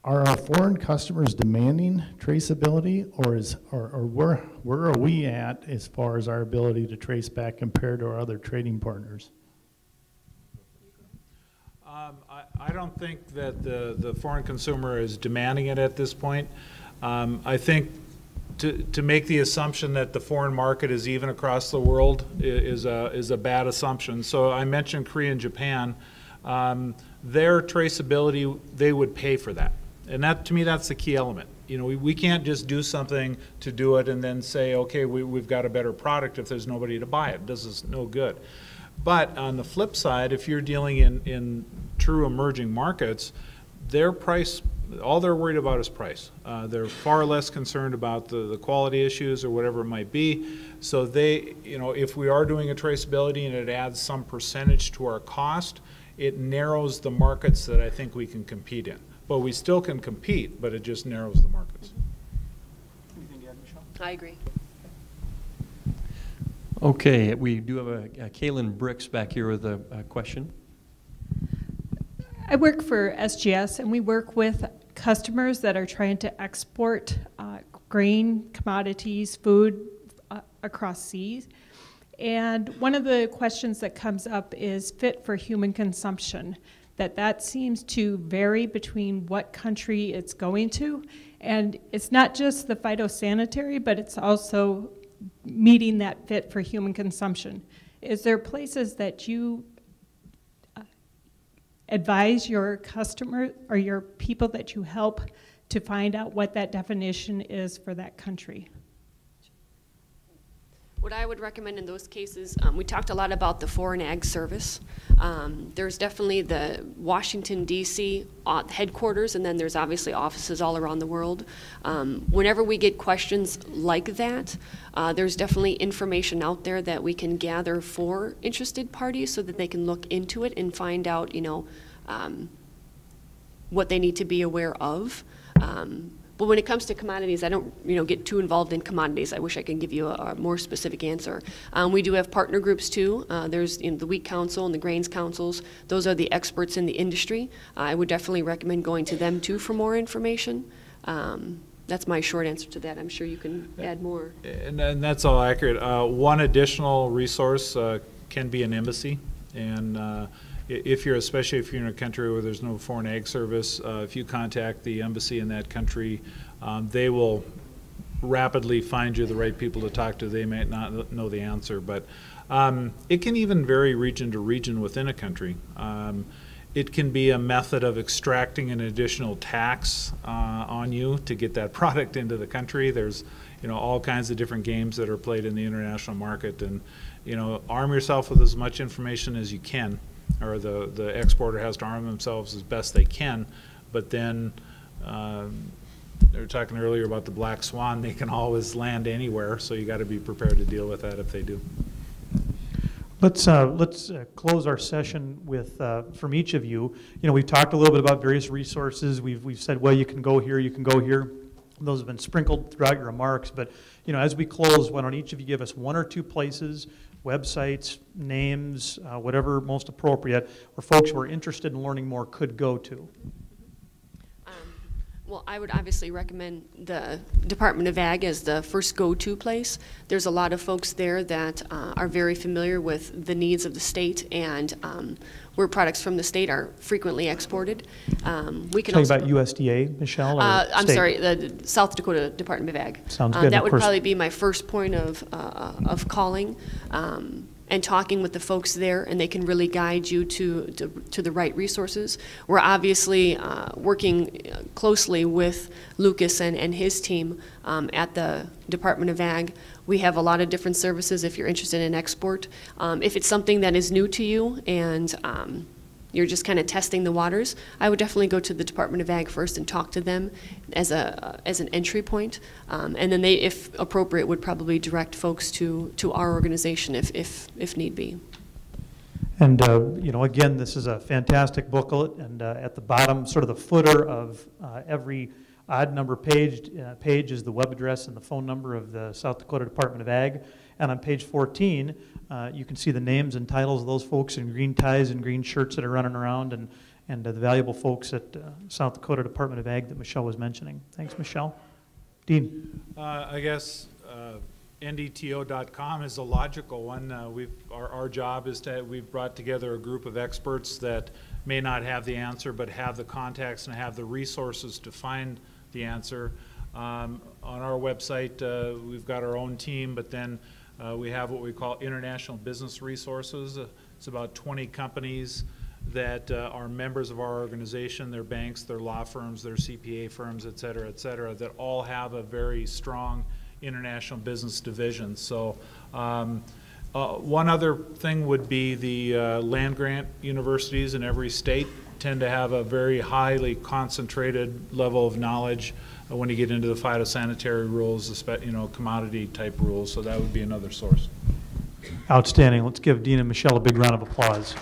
are our foreign customers demanding traceability, or where are we at as far as our ability to trace back compared to our other trading partners? I don't think that the foreign consumer is demanding it at this point. I think to make the assumption that the foreign market is even across the world is a bad assumption. So I mentioned Korea and Japan. Their traceability, they would pay for that. And that, to me, that's the key element. You know, we can't just do something to do it and then say, okay, we've got a better product if there's nobody to buy it. It does us no good. But on the flip side, if you're dealing in true emerging markets, their price, all they're worried about is price. They're far less concerned about the quality issues or whatever it might be. So they, you know, if we are doing a traceability and it adds some percentage to our cost, it narrows the markets that I think we can compete in. But we still can compete, but it just narrows the markets. Anything to add, Michelle? I agree. Okay, we do have a Kaylin Bricks back here with a question. I work for SGS, and we work with customers that are trying to export grain, commodities, food across seas. And one of the questions that comes up is fit for human consumption. that seems to vary between what country it's going to. And it's not just the phytosanitary, but it's also meeting that fit for human consumption. Is there places that you advise your customer or your people that you help to find out what that definition is for that country? What I would recommend in those cases, we talked a lot about the Foreign Ag Service. There's definitely the Washington, D.C. headquarters, and then there's obviously offices all around the world. Whenever we get questions like that, there's definitely information out there that we can gather for interested parties so that they can look into it and find out, you know, what they need to be aware of. But when it comes to commodities, I don't, you know, get too involved in commodities. I wish I could give you a more specific answer. We do have partner groups too. There's the Wheat Council and the Grains Councils. Those are the experts in the industry. I would definitely recommend going to them too for more information. That's my short answer to that. I'm sure you can add more. And that's all accurate. One additional resource can be an embassy. And if you're, especially if you're in a country where there's no foreign ag service, if you contact the embassy in that country, they will rapidly find you the right people to talk to. They might not know the answer, but it can even vary region to region within a country. It can be a method of extracting an additional tax on you to get that product into the country. There's, you know, all kinds of different games that are played in the international market, and, you know, arm yourself with as much information as you can, or the exporter has to arm themselves as best they can. But then they were talking earlier about the black swan. They can always land anywhere, so you got to be prepared to deal with that if they do. Let's close our session with, from each of you. You know, we've talked a little bit about various resources. We've said, well, you can go here, you can go here. Those have been sprinkled throughout your remarks. But, you know, as we close, why don't each of you give us one or two places, websites, names, whatever most appropriate, where folks who are interested in learning more could go to. Well, I would obviously recommend the Department of Ag as the first go-to place. There's a lot of folks there that are very familiar with the needs of the state, and where products from the state are frequently exported. We can also about USDA, Michelle? Or I'm state? Sorry, the South Dakota Department of Ag. Sounds good. That would probably be my first point of calling. And talking with the folks there, and they can really guide you to the right resources. We're obviously working closely with Lucas and his team at the Department of Ag. We have a lot of different services if you're interested in export. If it's something that is new to you and you're just kind of testing the waters, I would definitely go to the Department of Ag first and talk to them as an entry point. And then they, if appropriate, would probably direct folks to our organization if need be. And, you know, again, this is a fantastic booklet, and at the bottom, sort of the footer of every odd number page is the web address and the phone number of the South Dakota Department of Ag. And on page 14, you can see the names and titles of those folks in green ties and green shirts that are running around, and the valuable folks at South Dakota Department of Ag that Michelle was mentioning. Thanks, Michelle. Dean? I guess ndto.com is a logical one. Our job is we've brought together a group of experts that may not have the answer, but have the contacts and have the resources to find the answer. On our website, we've got our own team, but then we have what we call international business resources. It's about 20 companies that are members of our organization, their banks, their law firms, their CPA firms, et cetera, that all have a very strong international business division. So one other thing would be the land-grant universities in every state tend to have a very highly concentrated level of knowledge when you get into the phytosanitary rules, you know, commodity type rules. So that would be another source. Outstanding. Let's give Dean and Michelle a big round of applause.